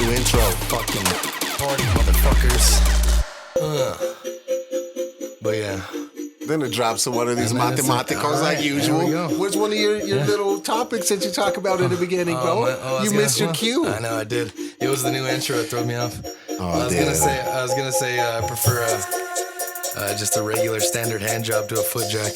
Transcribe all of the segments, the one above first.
new intro. Fucking party, motherfuckers. But yeah. Then it drops to one of these And then it's like, mathematicals all right, like usual. there we go. Where's one of your little topics that you talk about in the beginning, bro? You missed your cue. I know I did. It was the new intro that threw me off. Oh, I was gonna say I prefer just a regular standard hand job to a foot jack.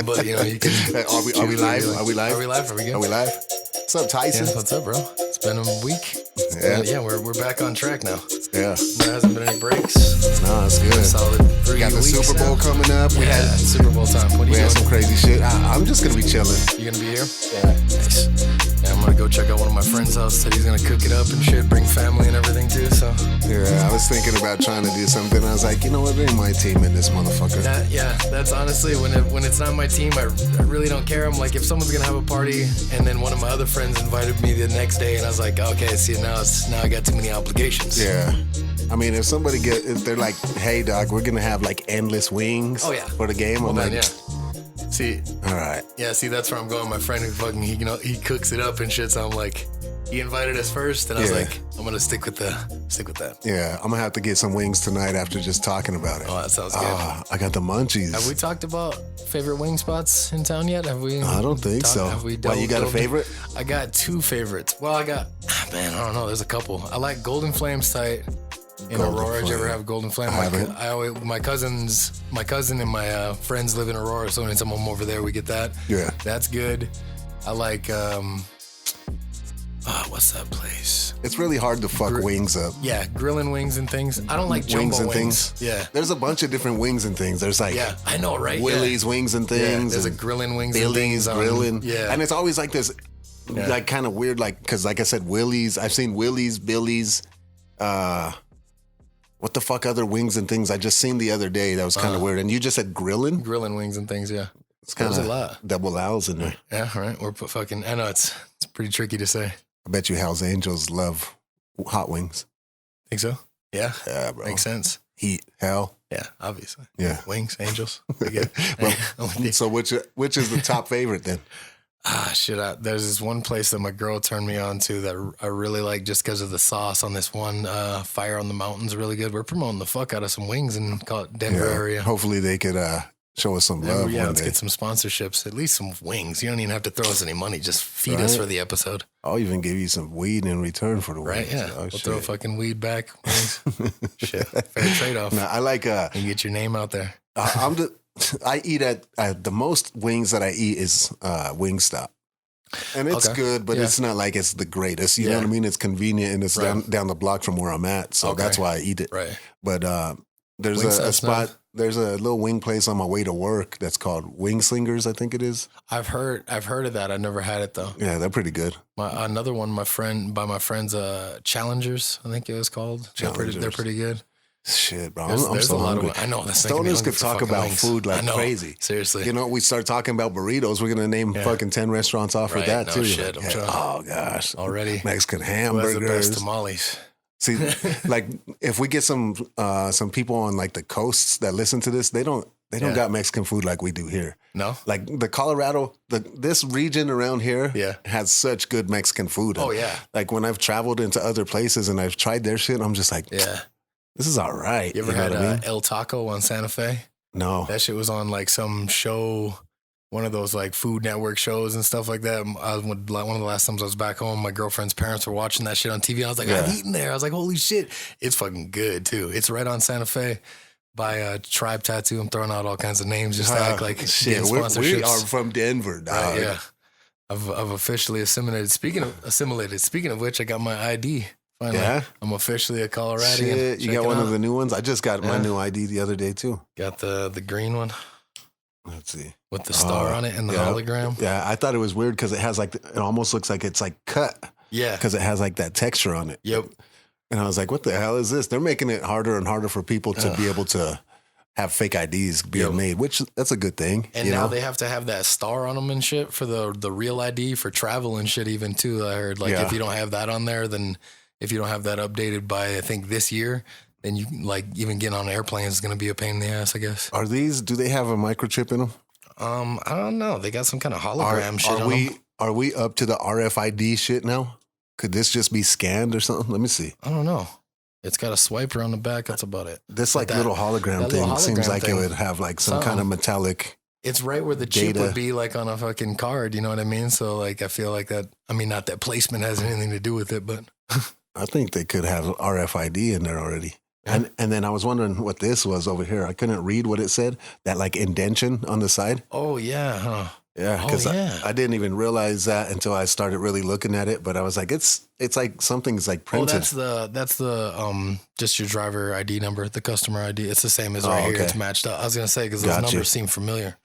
But you know you can. Are we live? Are we live? Are we live? Are we good? Are we live? What's up, Tyson? Yeah, what's up, bro? It's been a week. Yeah. We're back on track now. Yeah. There hasn't been any breaks. No, it's good. Solid 3 We got the weeks Super Bowl now. coming up. We had Super Bowl time. What are you had doing? some crazy shit. I'm just gonna be chilling. You gonna be here? Yeah. Nice. Yeah, I'm gonna go check out one of my friend's house. Said he's gonna cook it up and shit, bring family and everything too. So Yeah, I was thinking about trying to do something. I was like, you know what? There ain't my team in this motherfucker. that's honestly when it's not my team, I really don't care. I'm like, if someone's gonna have a party, and then one of my other friends invited me the next day, and I was like, okay, see now I got too many obligations. Yeah. I mean, if they're like, hey, dog, we're gonna have like endless wings for the game. I'm like, See, all right. yeah, see, that's where I'm going. My friend who fucking he cooks it up and shit. So I'm like, he invited us first, and I was like, I'm gonna stick with that. Yeah, I'm gonna have to get some wings tonight after just talking about it. Oh, that sounds good. I got the munchies. Have we talked about favorite wing spots in town yet? Have we? I don't think so. Have we Why, you got a favorite? I got two favorites. Well, I don't know. There's a couple. I like Golden Flame site in Golden Aurora. Did you ever Flame. have Golden Flame? I haven't. My cousin and my friends live in Aurora, so anytime I'm over there, we get that. Yeah. That's good. I like, what's that place? It's really hard to fuck wings up. Yeah, grilling wings and things. I don't like jumbo Wings and wings. things. Yeah. There's a bunch of different wings and things. There's like I know, right? Willie's wings and Yeah, things. there's a and grilling wings Billy's and things. grilling. Yeah. And it's always like this, like kind of weird, like, because like I said, Willie's. I've seen Willie's, Billy's. What the fuck other wings and things I just seen the other day that was kind of weird. And you just said grilling? Grilling wings and things, yeah. It's kind There's of a lot. double L's in there. Yeah, right. Or put fucking, I know it's pretty tricky to say. I bet you Hell's Angels love hot wings. Think so? Yeah. Yeah, bro. Makes sense. Heat, hell. Yeah, obviously. Yeah. Wings, angels. We get So which is the top favorite then? Shit. There's this one place that my girl turned me on to that I really like just because of the sauce on this one. Fire on the Mountain's really good. We're promoting the fuck out of some wings in Denver area. Hopefully they could show us some love Yeah, one let's day. get some sponsorships. At least some wings. You don't even have to throw us any money. Just feed us for the episode. I'll even give you some weed in return for the Right? wings. Yeah. Oh, We'll shit. throw fucking weed back. Wings. Shit. Fair trade-off. Nah, I like You get your name out there. I eat at the most wings that I eat is Wingstop. And it's good, but it's not like it's the greatest. You know what I mean? It's convenient and it's down the block from where I'm at. So that's why I eat it. Right. But there's a spot, there's a little wing place on my way to work that's called Wing Slingers, I think it is. I've heard of that. I've never had it though. Yeah, they're pretty good. Another one, my friend's Challengers, I think it was called. They're pretty good. Shit, bro. There's I'm so a lot hungry. I know. That's making me Stoners hungry could for talk fucking about wings. food like I know. crazy. Seriously. You know, we start talking about burritos. We're gonna name fucking 10 restaurants off Right, of that no too. shit, I'm trying. Oh gosh, Already. Mexican Who has the best hamburgers. tamales? See, like if we get some people on like the coasts that listen to this, they don't got Mexican food like we do here. No? Like the Colorado, this region around here has such good Mexican food. Oh, yeah. Like when I've traveled into other places and I've tried their shit, I'm just like, this is all right. You ever know had what I mean? El Taco on Santa Fe? No. That shit was on like some show, one of those like Food Network shows and stuff like that. One of the last times I was back home, my girlfriend's parents were watching that shit on TV. I was like, I'm eating there. I was like, holy shit. It's fucking good too. It's right on Santa Fe by Tribe Tattoo. I'm throwing out all kinds of names just to act like shit. We are from Denver, dog. Right, yeah. I've officially assimilated. Speaking of which, I got my ID. Finally. Yeah? I'm officially a Coloradian. Shit, you got one of the new ones? I just got my new ID the other day too. Got the green one. Let's see. With the star on it and the hologram. Yeah, I thought it was weird because it has like, it almost looks like it's like cut. Yeah. Because it has like that texture on it. Yep. And I was like, what the hell is this? They're making it harder and harder for people to be able to have fake IDs being made, which that's a good thing. And now they have to have that star on them and shit for the real ID for travel and shit even too. I heard like if you don't have that on there, then if you don't have that updated by, I think this year, then you like even getting on airplanes is going to be a pain in the ass, I guess. Do they have a microchip in them? I don't know. They got some kind of hologram shit on them. Are we up to the RFID shit now? Could this just be scanned or something? Let me see. I don't know. It's got a swiper on the back. That's about it. This like little hologram thing seems like it would have like some kind of metallic. It's right where the chip would be like on a fucking card. You know what I mean? So like, I feel like that. I mean, not that placement has anything to do with it, but I think they could have RFID in there already. Yeah. And then I was wondering what this was over here. I couldn't read what it said. That like indentation on the side. Oh yeah, huh? Yeah, because I didn't even realize that until I started really looking at it. But I was like, it's like something's like printed. Oh, that's the just your driver ID number, the customer ID. It's the same as right here. It's matched up. I was gonna say because those numbers seem familiar.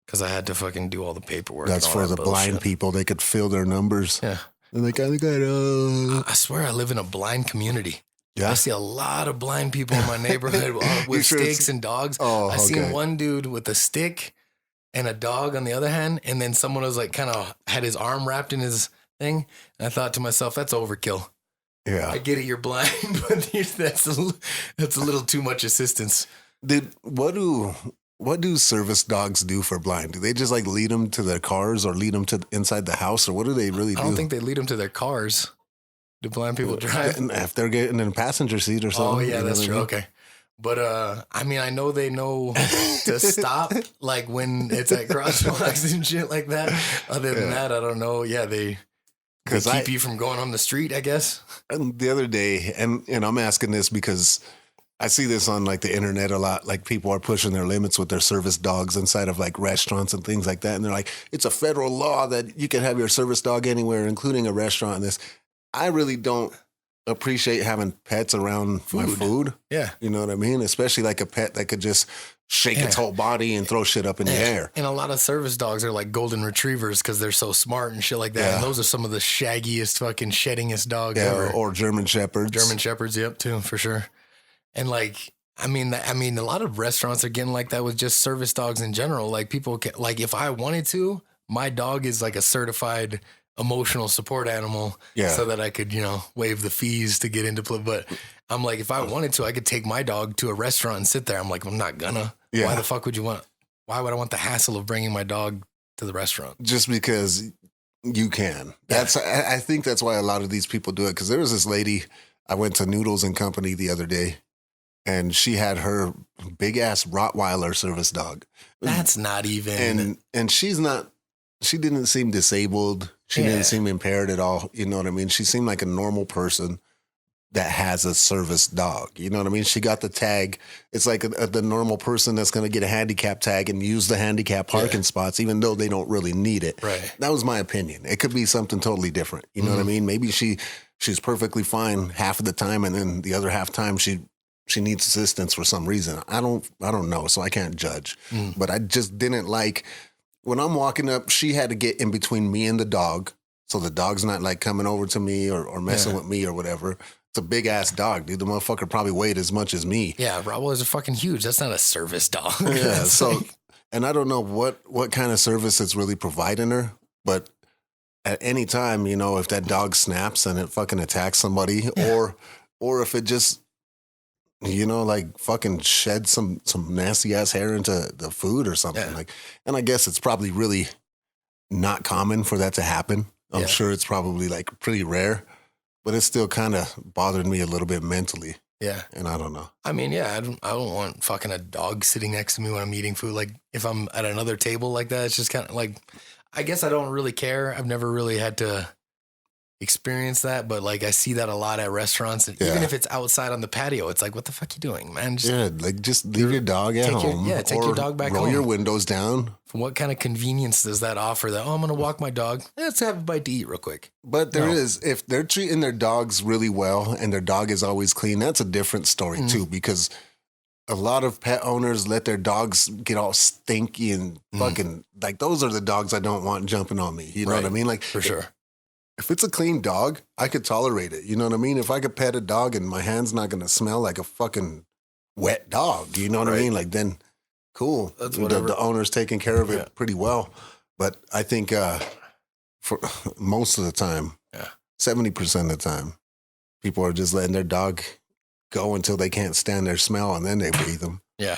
Because I had to fucking do all the paperwork. That's for the blind people. They could fill their numbers. Yeah, and they kind of got. I swear, I live in a blind community. Yeah, I see a lot of blind people in my neighborhood with sticks and dogs. Oh, I seen one dude with a stick and a dog on the other hand, and then someone was like kind of had his arm wrapped in his thing, and I thought to myself, that's overkill. Yeah, I get it, you're blind, but that's a little too much assistance. Dude, what do service dogs do for blind? Do they just like lead them to their cars or lead them to inside the house, or what do they really do? I don't think they lead them to their cars. Do blind people drive? If they're getting in a passenger seat or something. Oh yeah, that's true. Okay. But I mean, I know they know to stop, like when it's at crosswalks and shit like that. Other than that, I don't know. Yeah, they keep you from going on the street, I guess. And the other day, and I'm asking this because I see this on like the internet a lot. Like people are pushing their limits with their service dogs inside of like restaurants and things like that. And they're like, it's a federal law that you can have your service dog anywhere, including a restaurant. And this, I really don't appreciate having pets around my food. Yeah. You know what I mean? Especially like a pet that could just shake its whole body and throw shit up in the air. And a lot of service dogs are like golden retrievers because they're so smart and shit like that. Yeah. And those are some of the shaggiest, fucking sheddingest dogs ever. Or German Shepherds. German Shepherds, yep, too, for sure. And like, I mean, a lot of restaurants are getting like that with just service dogs in general. Like people can, like if I wanted to, my dog is like a certified emotional support animal, so that I could, waive the fees to get into play. But I'm like, if I wanted to, I could take my dog to a restaurant and sit there. I'm like, I'm not gonna. Yeah. Why the fuck would you want? Why would I want the hassle of bringing my dog to the restaurant? Just because you can. I think that's why a lot of these people do it. Because there was this lady, I went to Noodles and Company the other day, and she had her big ass Rottweiler service dog. That's not even. And she's not. She didn't seem disabled. She didn't seem impaired at all. You know what I mean? She seemed like a normal person that has a service dog. You know what I mean? She got the tag. It's like the normal person that's going to get a handicap tag and use the handicap parking spots, even though they don't really need it. Right. That was my opinion. It could be something totally different. You know what I mean? Maybe she's perfectly fine half of the time, and then the other half time she needs assistance for some reason. I don't know, so I can't judge. But I just didn't like. When I'm walking up, she had to get in between me and the dog. So the dog's not like coming over to me or messing with me or whatever. It's a big ass dog, dude. The motherfucker probably weighed as much as me. Yeah, Rottweilers are fucking huge. That's not a service dog. Yeah. So, and I don't know what kind of service it's really providing her, but at any time, if that dog snaps and it fucking attacks somebody or if it just, like fucking shed some nasty ass hair into the food or something. Like, and I guess it's probably really not common for that to happen. I'm sure it's probably like pretty rare, but it still kind of bothered me a little bit mentally. Yeah. And I don't know. I mean, I don't want fucking a dog sitting next to me when I'm eating food. Like if I'm at another table like that, it's just kind of like, I guess I don't really care. I've never really had to experience that, but like I see that a lot at restaurants, and even if it's outside on the patio, it's like, what the fuck you doing, man? Just leave your dog at home. Take your dog back home. Roll your windows down. What kind of convenience does that offer? That I'm gonna walk my dog. Let's have a bite to eat real quick. But there is, if they're treating their dogs really well and their dog is always clean, that's a different story too, because a lot of pet owners let their dogs get all stinky and fucking like those are the dogs I don't want jumping on me. You know what I mean? Like for sure. If it's a clean dog, I could tolerate it. You know what I mean? If I could pet a dog and my hand's not going to smell like a fucking wet dog, you know what I mean? Like then, cool. That's whatever. The owner's taking care of it pretty well. But I think for most of the time, 70% of the time, people are just letting their dog go until they can't stand their smell and then they breathe them. Yeah.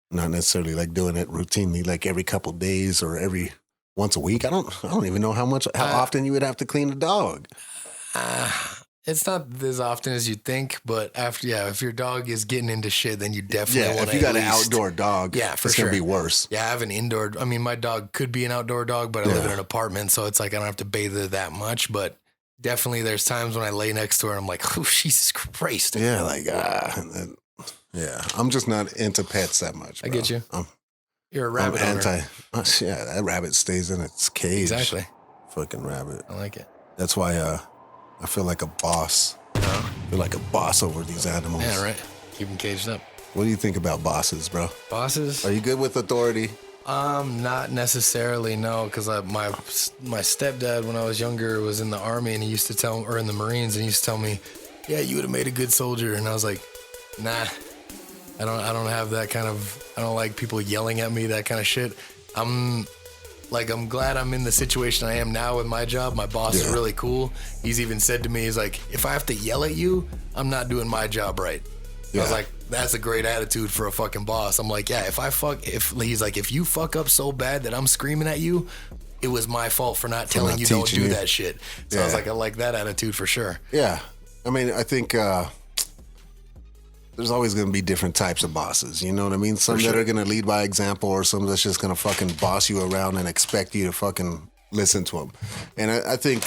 Not necessarily like doing it routinely, like every couple days or every once a week. I don't even know how often you would have to clean a dog. It's not as often as you think, but if your dog is getting into shit, then you definitely want to. If you got an outdoor dog, it's gonna be worse. Yeah, I have an indoor. I mean, my dog could be an outdoor dog, but I live in an apartment, so it's like I don't have to bathe her that much. But definitely, there's times when I lay next to her, and I'm like, oh, Jesus Christ. Yeah, like I'm just not into pets that much. Bro. I get you. You're a rabbit owner. Yeah, that rabbit stays in its cage. Exactly. Fucking rabbit. I like it. That's why I feel like a boss. I feel like a boss over these animals. Yeah, right. Keep them caged up. What do you think about bosses, bro? Bosses? Are you good with authority? Not necessarily, no, because my stepdad, when I was younger, was in the Army, and he used to tell, or in the Marines, and he used to tell me, yeah, you would have made a good soldier. And I was like, nah, I don't have that kind of, I don't like people yelling at me, that kind of shit. I'm glad I'm in the situation I am now with my job. My boss is really cool. He's even said to me, he's like, if I have to yell at you, I'm not doing my job right. I was like, that's a great attitude for a fucking boss. I'm like, yeah, he's like, if you fuck up so bad that I'm screaming at you, it was my fault for not telling you don't do that shit. So I was like, I like that attitude for sure. Yeah. I mean, I think there's always going to be different types of bosses. You know what I mean? Some that are going to lead by example, or some that's just going to fucking boss you around and expect you to fucking listen to them. And I think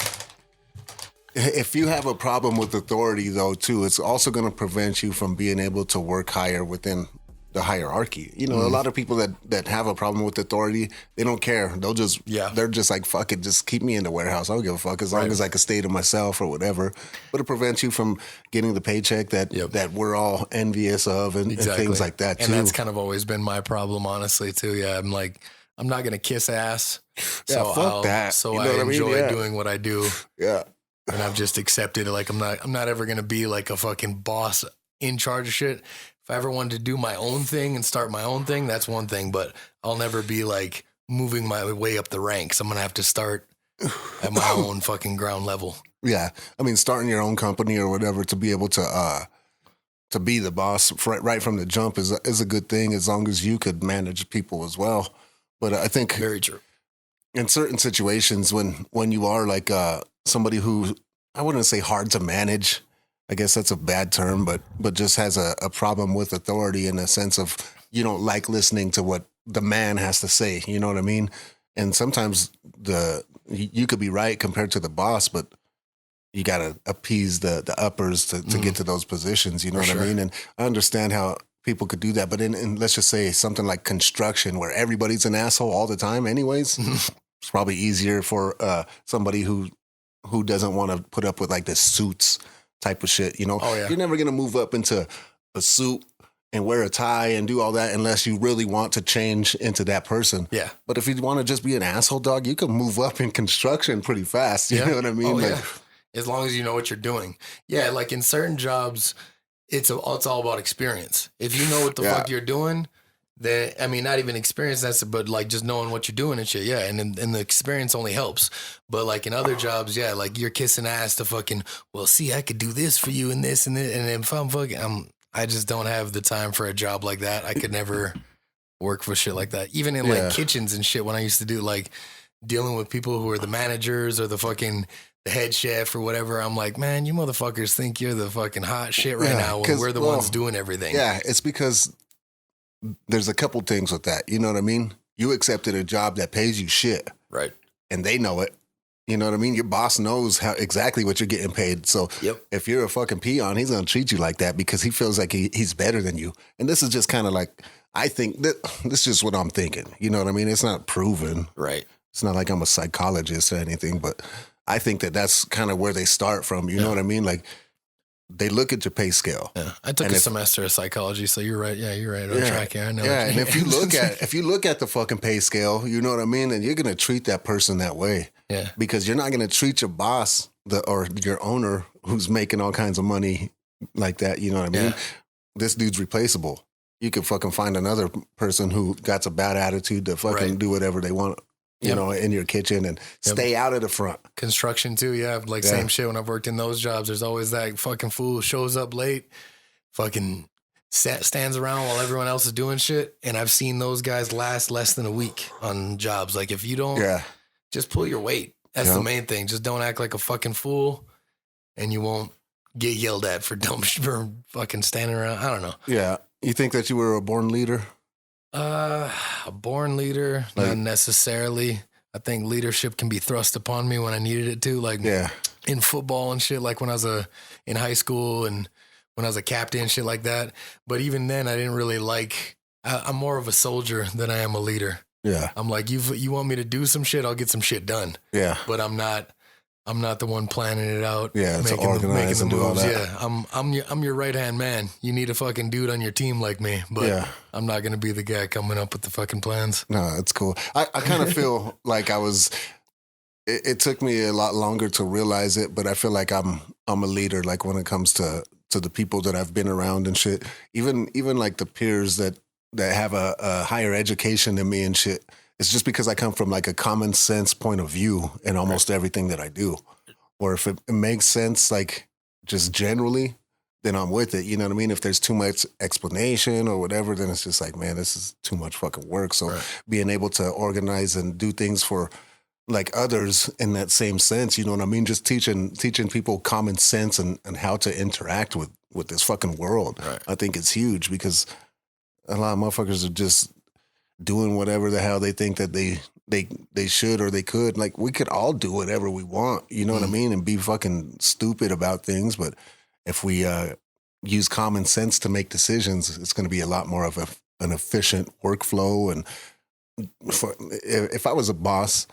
if you have a problem with authority, though, too, it's also going to prevent you from being able to work higher within the hierarchy. You know, a lot of people that have a problem with authority, they don't care. They'll just, they're just like, fuck it, just keep me in the warehouse. I don't give a fuck as long as I can stay to myself or whatever. But it prevents you from getting the paycheck that we're all envious of and things like that, too. And that's kind of always been my problem, honestly, too. Yeah, I'm like, I'm not going to kiss ass. So fuck that. So you know I enjoy doing what I do. Yeah. And I've just accepted it. Like, I'm not ever going to be like a fucking boss in charge of shit. If I ever wanted to do my own thing and start my own thing, that's one thing. But I'll never be like moving my way up the ranks. I'm going to have to start at my own fucking ground level. Yeah. I mean, starting your own company or whatever to be able to be the boss right from the jump is a good thing, as long as you could manage people as well. But I think very true. In certain situations, when you are like somebody who, I wouldn't say hard to manage, I guess that's a bad term, but just has a problem with authority in the sense of you don't like listening to what the man has to say. You know what I mean? And sometimes you could be right compared to the boss, but you got to appease the uppers to get to those positions. You know what I mean? And I understand how people could do that. But in let's just say something like construction, where everybody's an asshole all the time anyways, it's probably easier for somebody who doesn't want to put up with like the suits type of shit, you know? Oh, yeah. You're never going to move up into a suit and wear a tie and do all that unless you really want to change into that person. Yeah. But if you want to just be an asshole dog, you can move up in construction pretty fast. You know what I mean? Oh, yeah. As long as you know what you're doing. Yeah, like in certain jobs, it's all about experience. If you know what the fuck you're doing, then, I mean, not even experience, but like just knowing what you're doing and shit. Yeah. And the experience only helps. But like in other jobs, like you're kissing ass to fucking, well, see, I could do this for you and this and this. And if I'm fucking, I just don't have the time for a job like that. I could never work for shit like that. Even in like kitchens and shit, when I used to do like dealing with people who are the managers or the head chef or whatever, I'm like, man, you motherfuckers think you're the fucking hot shit right now when we're the ones doing everything. Yeah. It's because there's a couple things with that. You know what I mean? You accepted a job that pays you shit. Right. And they know it. You know what I mean? Your boss knows exactly what you're getting paid. So if you're a fucking peon, he's going to treat you like that because he feels like he's better than you. And this is just kind of like, I think that this is just what I'm thinking. You know what I mean? It's not proven. Right. It's not like I'm a psychologist or anything, but I think that that's kind of where they start from. You know what I mean? Like, they look at your pay scale. Yeah, I took a semester of psychology, so you're right. Yeah, you're right on track here. I know. Yeah, and if you look at the fucking pay scale, you know what I mean, then you're gonna treat that person that way. Yeah, because you're not gonna treat your boss or your owner who's making all kinds of money like that. You know what I mean? Yeah. This dude's replaceable. You could fucking find another person who got a bad attitude to fucking do whatever they want. You know, in your kitchen and stay out of the front. Construction too, same shit. When I've worked in those jobs, there's always that fucking fool who shows up late, fucking stands around while everyone else is doing shit. And I've seen those guys last less than a week on jobs. Like if you don't, just pull your weight. That's the main thing. Just don't act like a fucking fool. and you won't get yelled at for for fucking standing around. I don't know. Yeah. You think that you were a born leader? A born leader, not necessarily. I think leadership can be thrust upon me when I needed it to, like in football and shit, like when I was in high school and when I was a captain, shit like that. But even then, I didn't really I'm more of a soldier than I am a leader. Yeah. I'm like, you want me to do some shit, I'll get some shit done. Yeah. But I'm not the one planning it out. Yeah, to organize and do all that. Yeah, I'm your right-hand man. You need a fucking dude on your team like me, but I'm not going to be the guy coming up with the fucking plans. No, that's cool. I kind of feel like it took me a lot longer to realize it, but I feel like I'm a leader, like when it comes to the people that I've been around and shit. Even like the peers that have a higher education than me and shit. It's just because I come from like a common sense point of view in almost everything that I do. Or if it makes sense, like just generally, then I'm with it. You know what I mean? If there's too much explanation or whatever, then it's just like, man, this is too much fucking work. So being able to organize and do things for like others in that same sense, you know what I mean? Just teaching people common sense and how to interact with this fucking world. Right. I think it's huge because a lot of motherfuckers are just doing whatever the hell they think that they should or they could. Like, we could all do whatever we want, you know what I mean? And be fucking stupid about things. But if we use common sense to make decisions, it's going to be a lot more of an efficient workflow. And if I was a boss,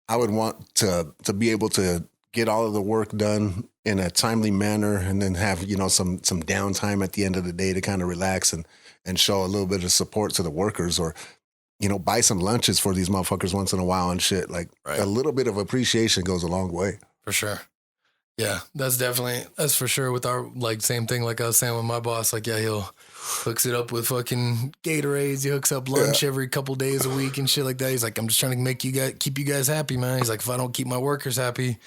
I would want to be able to get all of the work done in a timely manner and then have, you know, some downtime at the end of the day to kind of relax and show a little bit of support to the workers, or, you know, buy some lunches for these motherfuckers once in a while and shit. Like a little bit of appreciation goes a long way. For sure. Yeah, that's for sure with our, like, same thing like I was saying with my boss. Like, yeah, he'll hooks it up with fucking Gatorades. He hooks up lunch every couple days a week and shit like that. He's like, I'm just trying to keep you guys happy, man. He's like, if I don't keep my workers happy,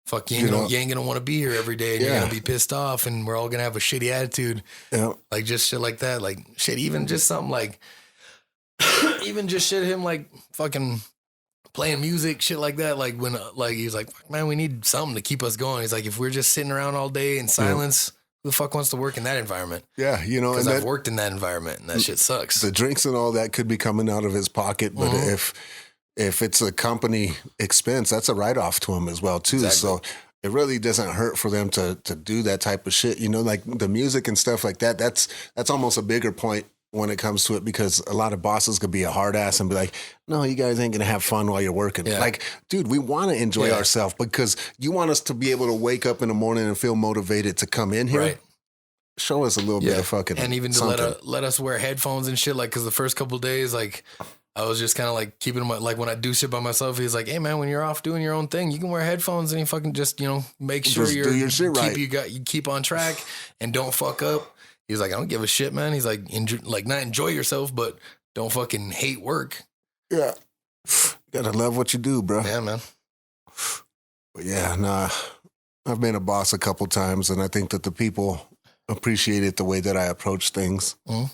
fuck, you ain't gonna want to be here every day, and you're gonna be pissed off, and we're all gonna have a shitty attitude. Yeah. Like, just shit like that. Like, shit, even just something like, even just shit him like fucking playing music, shit like that. Like, when, like, he's like, fuck, man, we need something to keep us going. He's like, if we're just sitting around all day in silence, who the fuck wants to work in that environment? Yeah, you know, because I've worked in that environment, and that shit sucks. The drinks and all that could be coming out of his pocket, but if it's a company expense, that's a write-off to him as well, too. Exactly. So it really doesn't hurt for them to do that type of shit. You know, like the music and stuff like that, that's almost a bigger point when it comes to it, because a lot of bosses could be a hard ass and be like, no, you guys ain't going to have fun while you're working. Yeah. Like, dude, we want to enjoy ourselves because you want us to be able to wake up in the morning and feel motivated to come in here. Right. Show us a little bit of fucking and even to let us wear headphones and shit. Like, because the first couple of days, like, I was just kind of like keeping them, like, when I do shit by myself, he's like, hey man, when you're off doing your own thing, you can wear headphones and you fucking just, you know, make sure you do your shit right. You keep on track and don't fuck up. He's like, I don't give a shit, man. He's like, not enjoy yourself, but don't fucking hate work. Yeah. You gotta love what you do, bro. Yeah, man. But yeah, nah, I've been a boss a couple times, and I think that the people appreciated the way that I approach things. Mm-hmm.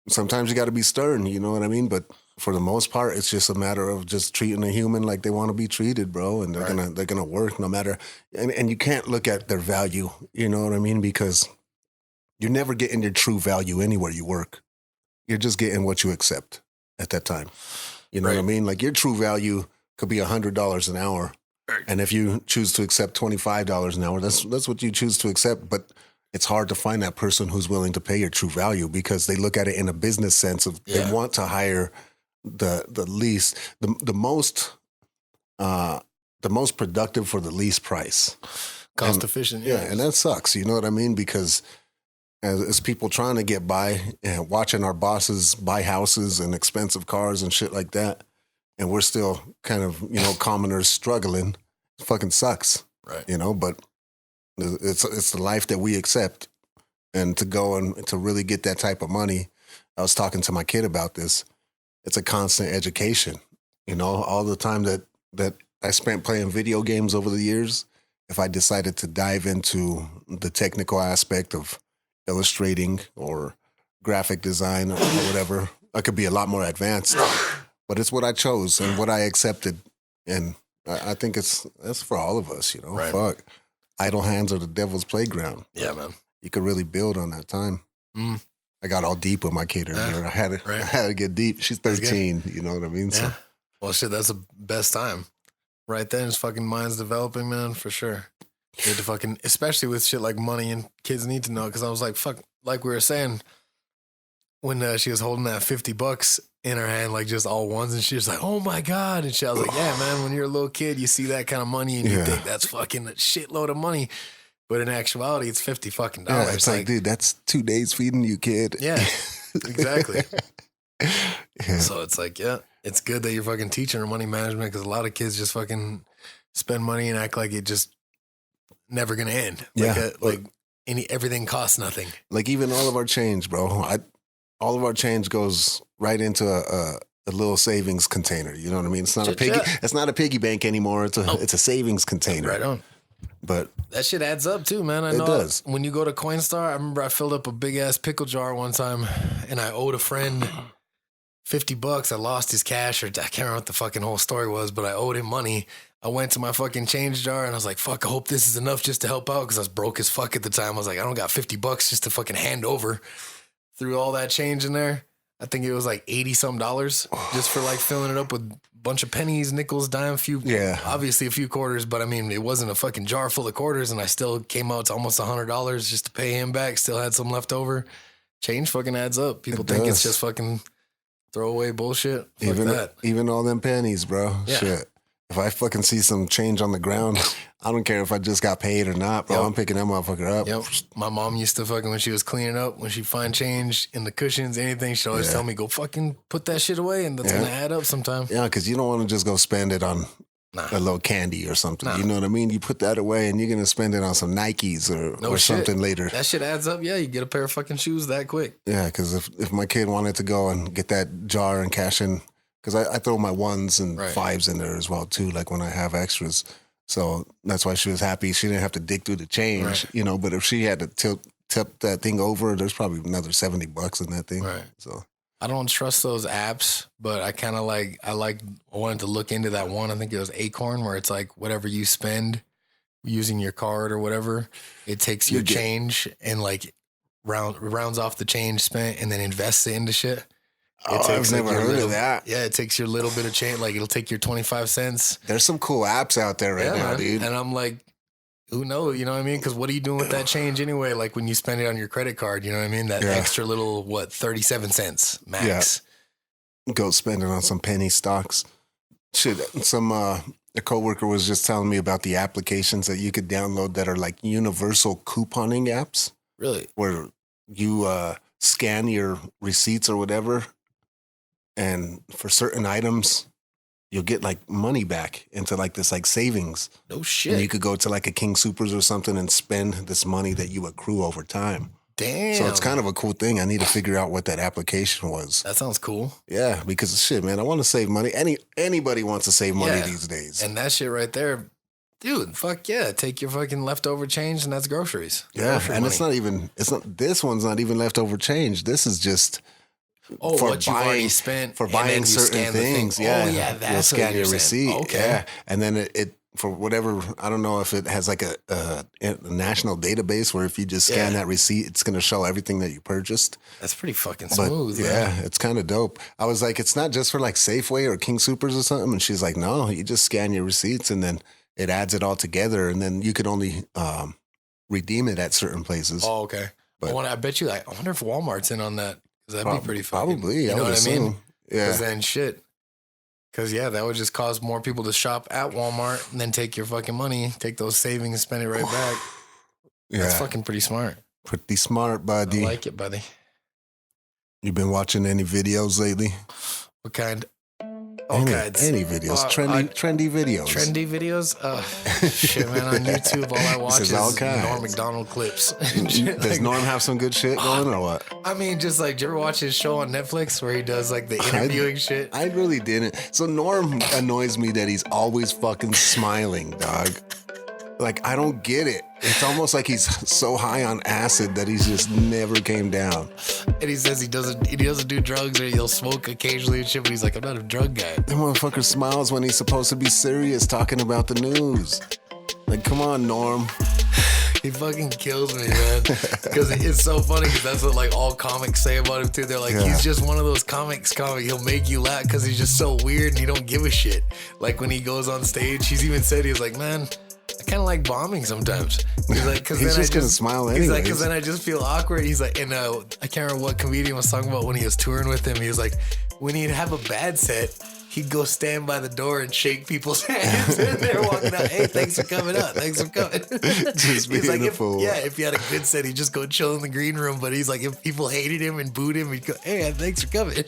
Sometimes you got to be stern, you know what I mean? But for the most part, it's just a matter of just treating a human like they want to be treated, bro. And they're gonna work no matter. And you can't look at their value, you know what I mean? Because you're never getting your true value anywhere you work. You're just getting what you accept at that time. You know what I mean? Like, your true value could be $100 an hour. Right. And if you choose to accept $25 an hour, that's what you choose to accept. But it's hard to find that person who's willing to pay your true value, because they look at it in a business sense of they want to hire the most productive for the least price. Cost efficient. Yeah. And that sucks. You know what I mean? Because as people trying to get by and watching our bosses buy houses and expensive cars and shit like that, and we're still kind of, you know, commoners struggling, it fucking sucks. Right. You know, but it's the life that we accept. And to go and to really get that type of money, I was talking to my kid about this. It's a constant education. You know, all the time that I spent playing video games over the years, if I decided to dive into the technical aspect of illustrating or graphic design or whatever, I could be a lot more advanced. But it's what I chose and what I accepted. And I think that's for all of us, you know. Right. Fuck. idle hands are the devil's playground. Yeah, man. You could really build on that time. I got all deep with my kid earlier. I had to get deep. She's 13. You know what I mean? Yeah. So. Well, shit, that's the best time. Right then, his fucking mind's developing, man, for sure. You have to fucking, especially with shit like money and kids need to know. Because I was like, fuck, like we were saying, when she was holding that $50 in her hand, like just all ones, and she was like, oh my God. And shit, I was like, yeah, man, when you're a little kid, you see that kind of money and you think that's fucking a shitload of money. But in actuality, it's $50 fucking dollars. Yeah, it's like, dude, that's 2 days feeding you, kid. Yeah, exactly. So it's like, yeah, it's good that you're fucking teaching her money management, because a lot of kids just fucking spend money and act like it just never gonna end. Everything costs nothing. Like even all of our change, bro. All of our change goes right into a little savings container. You know what I mean? It's not a piggy. It's not a piggy bank anymore. It's a savings container. Right on. But that shit adds up too, man. I know it does. When you go to Coinstar, I remember I filled up a big ass pickle jar one time, and I owed a friend $50. I lost his cash, or I can't remember what the fucking whole story was, but I owed him money. I went to my fucking change jar and I was like, fuck, I hope this is enough just to help out, because I was broke as fuck at the time. I was like, I don't got $50 just to fucking hand over. Threw all that change in there. I think it was like $80-some just for like filling it up with a bunch of pennies, nickels, dime, obviously a few quarters, but I mean, it wasn't a fucking jar full of quarters, and I still came out to almost $100 just to pay him back. Still had some left over. Change fucking adds up. People think it's just fucking throwaway bullshit. Fuck even all them pennies, bro. Yeah. Shit. If I fucking see some change on the ground, I don't care if I just got paid or not, bro. I'm picking that motherfucker up. Yep. My mom used to fucking, when she was cleaning up, when she'd find change in the cushions, anything, she'd always tell me, go fucking put that shit away, and that's going to add up sometime. Yeah, because you don't want to just go spend it on a little candy or something. You know what I mean? You put that away and you're going to spend it on some Nikes or something later. That shit adds up. Yeah, you get a pair of fucking shoes that quick. Yeah, because if my kid wanted to go and get that jar and cash in, because I throw my 1s and 5s in there as well, too, like when I have extras. So that's why she was happy. She didn't have to dig through the change, you know, but if she had to tip that thing over, there's probably another $70 in that thing. Right. So I don't trust those apps, but I kind of I wanted to look into that one. I think it was Acorn, where it's like whatever you spend using your card or whatever, it takes your change and like rounds off the change spent and then invests it into shit. I've never heard of that. Yeah, it takes your little bit of change. Like, it'll take your 25 cents. There's some cool apps out there right now, dude. And I'm like, who knows? You know what I mean? Because what are you doing with that change anyway? Like, when you spend it on your credit card, you know what I mean? That extra little, 37 cents max. Yeah. Go spend it on some penny stocks. Shit, a coworker was just telling me about the applications that you could download that are like universal couponing apps. Really? Where you scan your receipts or whatever, and for certain items, you'll get like money back into like this like savings. No shit. And you could go to like a King Soopers or something and spend this money that you accrue over time. Damn. So it's kind of a cool thing. I need to figure out what that application was. That sounds cool. Yeah, because shit, man, I want to save money. Anybody wants to save money these days. And that shit right there, dude, fuck yeah. Take your fucking leftover change and that's groceries. Grocery money. This one's not even leftover change. This is just for what you've already spent. For buying certain things. Yeah. Oh, yeah, that's you'll scan your receipt. Okay. Yeah. And then it for whatever, I don't know if it has like a national database where if you just scan that receipt, it's going to show everything that you purchased. That's pretty fucking smooth. But, yeah, it's kind of dope. I was like, it's not just for like Safeway or King Soopers or something. And she's like, no, you just scan your receipts and then it adds it all together. And then you could only redeem it at certain places. Oh, okay. But I bet you, I wonder if Walmart's in on that. Because that'd be pretty fucking. Probably. You know what I mean? Yeah. Because then shit. Because, that would just cause more people to shop at Walmart and then take your fucking money, take those savings and spend it right back. Yeah. That's fucking pretty smart. Pretty smart, buddy. I like it, buddy. You been watching any videos lately? What kind? Any videos. Trendy videos. Trendy videos? Shit, man. On YouTube, all I watch is Norm Macdonald clips. Does Norm have some good shit going or what? I mean, just like, do you ever watch his show on Netflix where he does like the interviewing shit? I really didn't. So Norm annoys me that he's always fucking smiling, dog. Like, I don't get it. It's almost like he's so high on acid that he's just never came down. And he says he doesn't do drugs or he'll smoke occasionally and shit, but he's like, I'm not a drug guy. That motherfucker smiles when he's supposed to be serious talking about the news. Like, come on, Norm. He fucking kills me, man. Because it's so funny because that's what like all comics say about him too. They're like, he's just one of those comics. He'll make you laugh because he's just so weird and he don't give a shit. Like when he goes on stage, he's even said, he's like, man, I kind of like bombing sometimes. He's like, because he's just gonna smile anyways. He's like, because then I just feel awkward. He's like, and I can't remember what comedian was talking about when he was touring with him. He was like, when he'd have a bad set, he'd go stand by the door and shake people's hands. And they're walking out. Hey, thanks for coming out. Thanks for coming. Just being like, a fool. If he had a good set, he'd just go chill in the green room. But he's like, if people hated him and booed him, he'd go, hey, thanks for coming.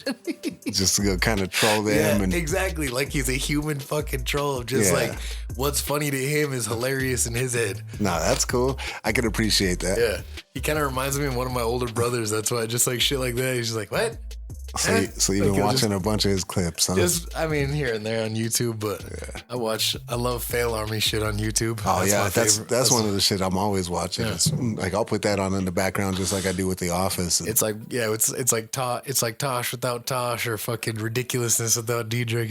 Just to go kind of troll them. Yeah, exactly. Like he's a human fucking troll. Just like what's funny to him is hilarious in his head. Nah, that's cool. I can appreciate that. Yeah. He kind of reminds me of one of my older brothers. That's why just like shit like that. He's just like, what? So you've been watching a bunch of his clips, huh? Just, I mean, here and there on YouTube, but I love Fail Army shit on YouTube. Oh, that's one of the shit I'm always watching. It's, like I'll put that on in the background just like I do with The Office. And, it's like, it's like Tosh without Tosh or fucking ridiculousness without Diedrich.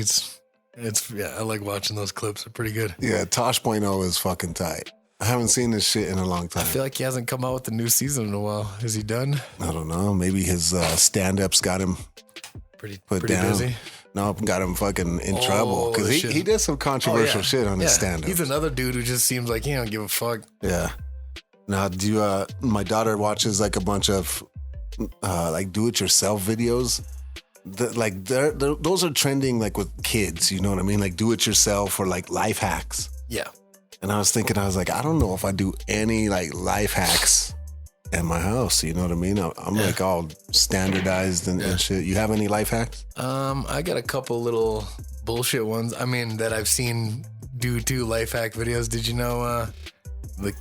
I like watching those clips. They're pretty good. Yeah, Tosh.0 is fucking tight. I haven't seen this shit in a long time. I feel like he hasn't come out with a new season in a while. Is he done? I don't know. Maybe his stand-ups got him pretty down. busy. No, got him fucking in trouble because he did some controversial shit on his stand-up. He's another dude who just seems like he don't give a fuck. Yeah. Now, do you? My daughter watches like a bunch of like do-it-yourself videos. Those are trending like with kids. You know what I mean? Like do-it-yourself or like life hacks. Yeah. And I was like, I don't know if I do any like life hacks at my house. You know what I mean? I'm like all standardized and shit. You have any life hacks? I got a couple little bullshit ones. I mean, that I've seen do two life hack videos. Did you know the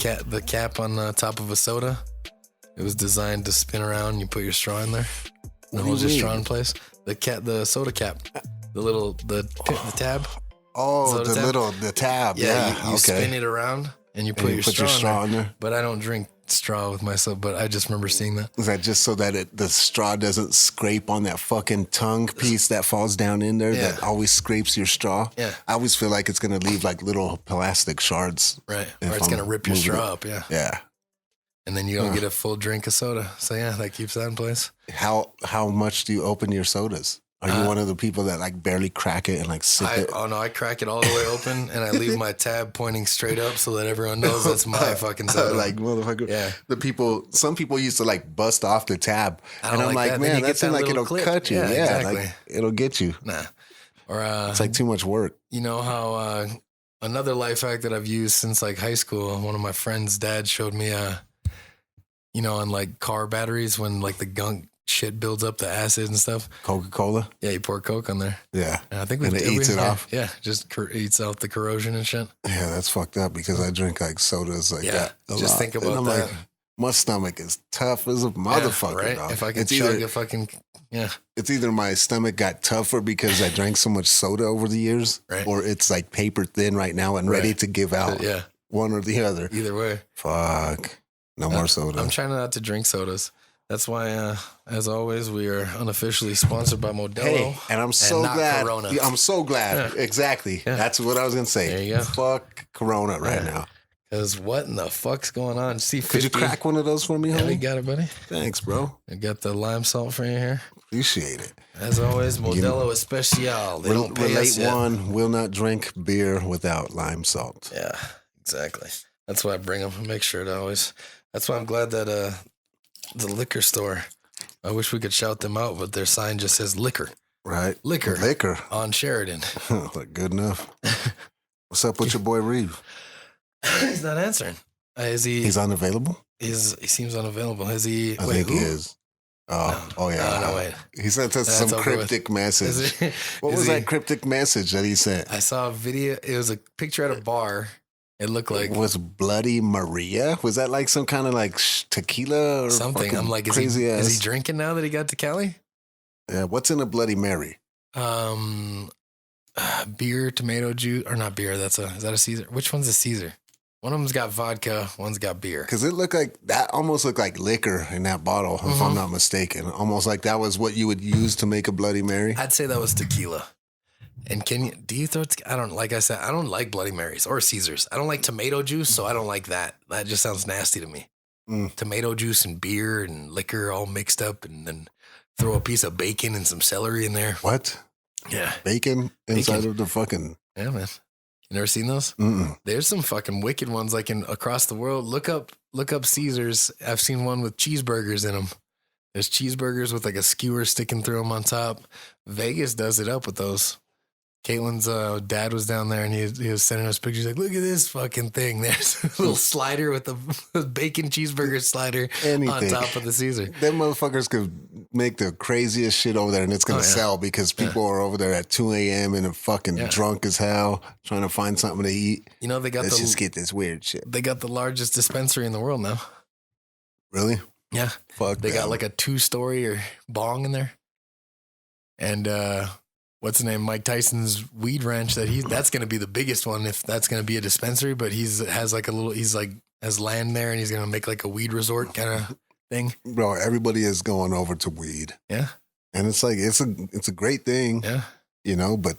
cap on the top of a soda? It was designed to spin around and you put your straw in there. And it holds your straw in place. The soda cap. The tab. Oh, the tab. Yeah, you spin it around and you put your straw in there. But I don't drink straw with myself, but I just remember seeing that. Is that just so that the straw doesn't scrape on that fucking tongue piece that falls down in there that always scrapes your straw? Yeah. I always feel like it's going to leave like little plastic shards. Right. Or it's going to rip your straw up. Yeah. Yeah. And then you don't get a full drink of soda. So yeah, that keeps that in place. How much do you open your sodas? Are you one of the people that like barely crack it and like sip it? Oh no, I crack it all the way open and I leave my tab pointing straight up so that everyone knows that's my fucking soda. Like motherfucker. Yeah. Some people used to like bust off the tab. And I'm like, that. Man, that seems like it'll cut you. Yeah, exactly. Like it'll get you. Nah. Or it's like too much work. You know how another life hack that I've used since like high school, one of my friend's dad showed me on like car batteries when like the gunk shit builds up, the acid and stuff. Coca-Cola? Yeah, you pour Coke on there. Yeah. And I think it eats it off. Yeah, just eats out the corrosion and shit. Yeah, that's fucked up because I drink like sodas like that a just lot. Think about and that. Like, my stomach is tough as a motherfucker. Right? Dog. If I can chug a fucking... Yeah. It's either my stomach got tougher because I drank so much soda over the years, or it's like paper thin right now and ready to give out. Yeah. One or the other. Either way. Fuck. No more soda. I'm trying not to drink sodas. That's why, as always, we are unofficially sponsored by Modelo. Hey, and I'm so glad. Corona. I'm so glad. Yeah. Exactly. Yeah. That's what I was going to say. There you go. Fuck Corona right now. Because what in the fuck's going on? C50. Could you crack one of those for me, homie? Yeah, we got it, buddy. Thanks, bro. I got the lime salt for you here. Appreciate it. As always, Modelo Especial. They don't pay us yet. One will not drink beer without lime salt. Yeah, exactly. That's why I bring them. Make sure to always. That's why I'm glad that the liquor store, I wish we could shout them out, but their sign just says liquor. Right. Liquor. On Sheridan. Look, good enough. What's up with your boy Reve? He's not answering. He's unavailable? He seems unavailable. Is he? I think he is. Oh yeah. No, wait. He sent us some cryptic message. What was that cryptic message that he sent? I saw a video. It was a picture at a bar. It looked like was Bloody Maria. Was that like some kind of like tequila or something? I'm like, is he drinking now that he got to Cali? Yeah. What's in a Bloody Mary? Beer, tomato juice, or not beer. Is that a Caesar? Which one's a Caesar? One of them's got vodka. One's got beer. Because it looked like that almost looked like liquor in that bottle, if I'm not mistaken. Almost like that was what you would use to make a Bloody Mary. I'd say that was tequila. And do you throw, I don't, like I said, I don't like Bloody Marys or Caesars. I don't like tomato juice, so I don't like that. That just sounds nasty to me. Tomato juice and beer and liquor all mixed up, and then throw a piece of bacon and some celery in there. What? Yeah. Bacon inside of the fucking... Yeah, man. You never seen those? Mm-mm. There's some fucking wicked ones like in across the world. Look up Caesars. I've seen one with cheeseburgers in them. There's cheeseburgers with like a skewer sticking through them on top. Vegas does it up with those. Caitlin's dad was down there and he was sending us pictures like, look at this fucking thing. There's a little slider with a bacon cheeseburger slider on top of the Caesar. Them motherfuckers could make the craziest shit over there and it's going to sell because people are over there at 2 a.m. and are fucking drunk as hell trying to find something to eat. You know, let's just get this weird shit. They got the largest dispensary in the world now. Really? Yeah. Fuck They got like a 2-story or bong in there. And, what's the name? Mike Tyson's weed ranch that's going to be the biggest one if that's going to be a dispensary, but he's has land there and he's going to make like a weed resort kind of thing. Bro, everybody is going over to weed. Yeah. And it's like, it's a great thing, you know, but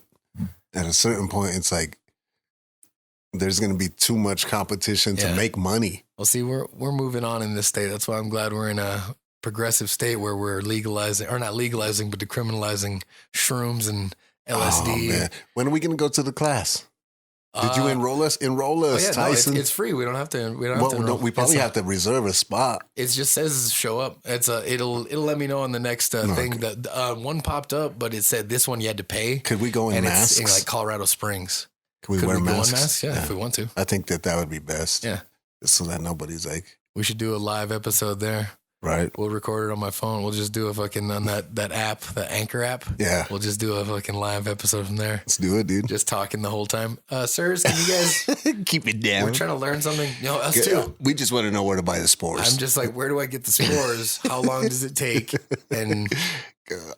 at a certain point, it's like, there's going to be too much competition to make money. Well, see, we're moving on in this state. That's why I'm glad we're in a progressive state where we're legalizing, or not legalizing, but decriminalizing shrooms and LSD. Oh, man. When are we going to go to the class? Did you enroll us? Enroll us, Tyson. No, it's free. We don't have to. We probably have to reserve a spot. It just says show up. It'll let me know on the next thing that one popped up, but it said this one you had to pay. Could we go in masks? It's in like Colorado Springs. Could we wear masks? Go in masks? Yeah, if we want to. I think that would be best. Yeah, just so that nobody's like. We should do a live episode there. Right. We'll record it on my phone. We'll just do a fucking on that app, the Anchor app. Yeah. We'll just do a fucking live episode from there. Let's do it, dude. Just talking the whole time. Sirs, can you guys keep it down? We're trying to learn something. No, us too. We just want to know where to buy the spores. I'm just like, where do I get the spores? How long does it take? And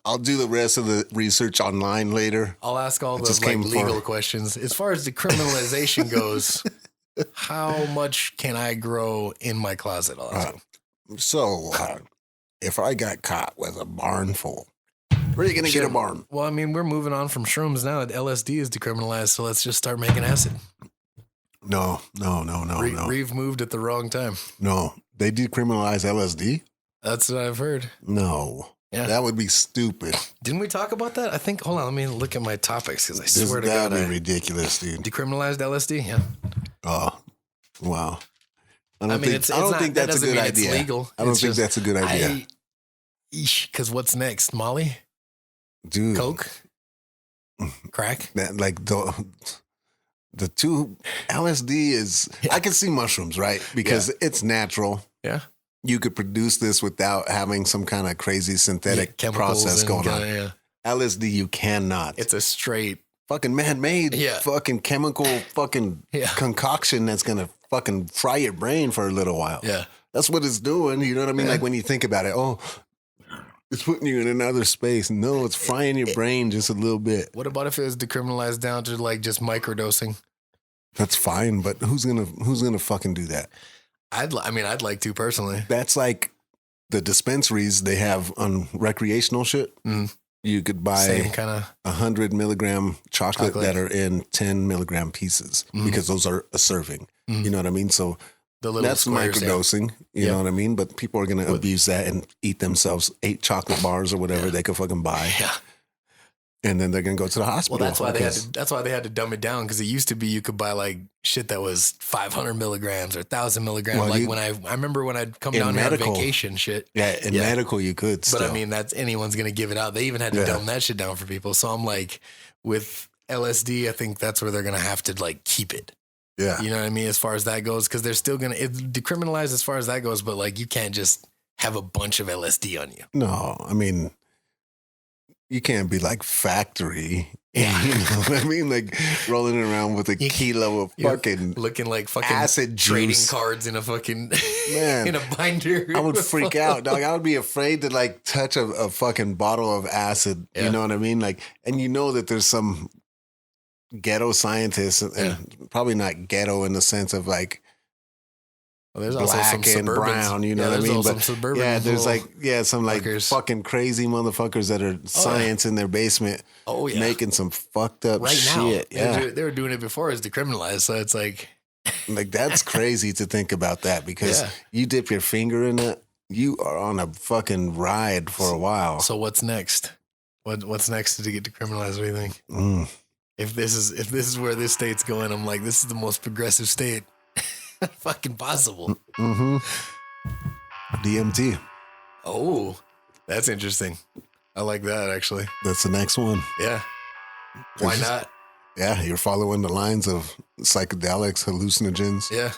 I'll do the rest of the research online later. I'll ask all the legal questions. As far as decriminalization goes, how much can I grow in my closet? I'll ask if I got caught with a barn full, where are you going to get a barn? Well, I mean, we're moving on from shrooms now. LSD is decriminalized, so let's just start making acid. No. Reve moved at the wrong time. No, they decriminalized LSD? That's what I've heard. No. Yeah. That would be stupid. Didn't we talk about that? I think, hold on, let me look at my topics because I swear to God. That would be ridiculous, dude. Decriminalized LSD? Yeah. Oh, wow. I don't think that's a good idea. It's legal. I don't think that's a good idea. Because what's next? Molly? Dude. Coke? Crack? The two LSD is, I can see mushrooms, right? Because it's natural. Yeah. You could produce this without having some kind of crazy synthetic process going on. Yeah. LSD, you cannot. It's a straight fucking man-made fucking chemical fucking concoction that's going to fucking fry your brain for a little while. Yeah. That's what it's doing. You know what I mean? Like when you think about it, it's putting you in another space. No, it's frying your brain just a little bit. What about if it was decriminalized down to like just microdosing? That's fine, but who's gonna fucking do that? I'd like to personally. That's like the dispensaries they have on recreational shit. Mm. You could buy 100 milligram chocolate that are in 10 milligram pieces because those are a serving. You know what I mean? So that's microdosing. You know what I mean? But people are going to abuse that and eat themselves 8 chocolate bars or whatever they could fucking buy. Yeah. And then they're going to go to the hospital. Well, that's why they had to dumb it down, because it used to be you could buy like shit that was 500 milligrams or 1,000 milligrams. Well, like I remember when I'd come down here on vacation shit. Yeah, in medical you could But I mean, that's anyone's going to give it out. They even had to dumb that shit down for people. So I'm like, with LSD, I think that's where they're going to have to like keep it. Yeah. You know what I mean? As far as that goes, because they're still going to decriminalize as far as that goes. But like, you can't just have a bunch of LSD on you. No, I mean, you can't be like factory. Yeah. You know what I mean? Like rolling around with a kilo of fucking looking like fucking acid trading juice. Cards in a fucking man in a binder. I would freak out, dog. I would be afraid to like touch a fucking bottle of acid. You know what I mean? Like, and you know that there's some ghetto scientists, and probably not ghetto in the sense of like Well, there's also some black and brown, you know what I mean? But there's like some like fucking crazy motherfuckers that are science in their basement making some fucked up shit. Yeah. They were doing it before it's decriminalized, so it's like that's crazy to think about that because you dip your finger in it, you are on a fucking ride for a while. So what's next? What's next to get decriminalized? What do you think? If this is where this state's going, I'm like, this is the most progressive state fucking possible. DMT. Oh, that's interesting. I like that, actually. That's the next one. Yeah. Why not? Yeah, you're following the lines of psychedelics, hallucinogens. Yeah.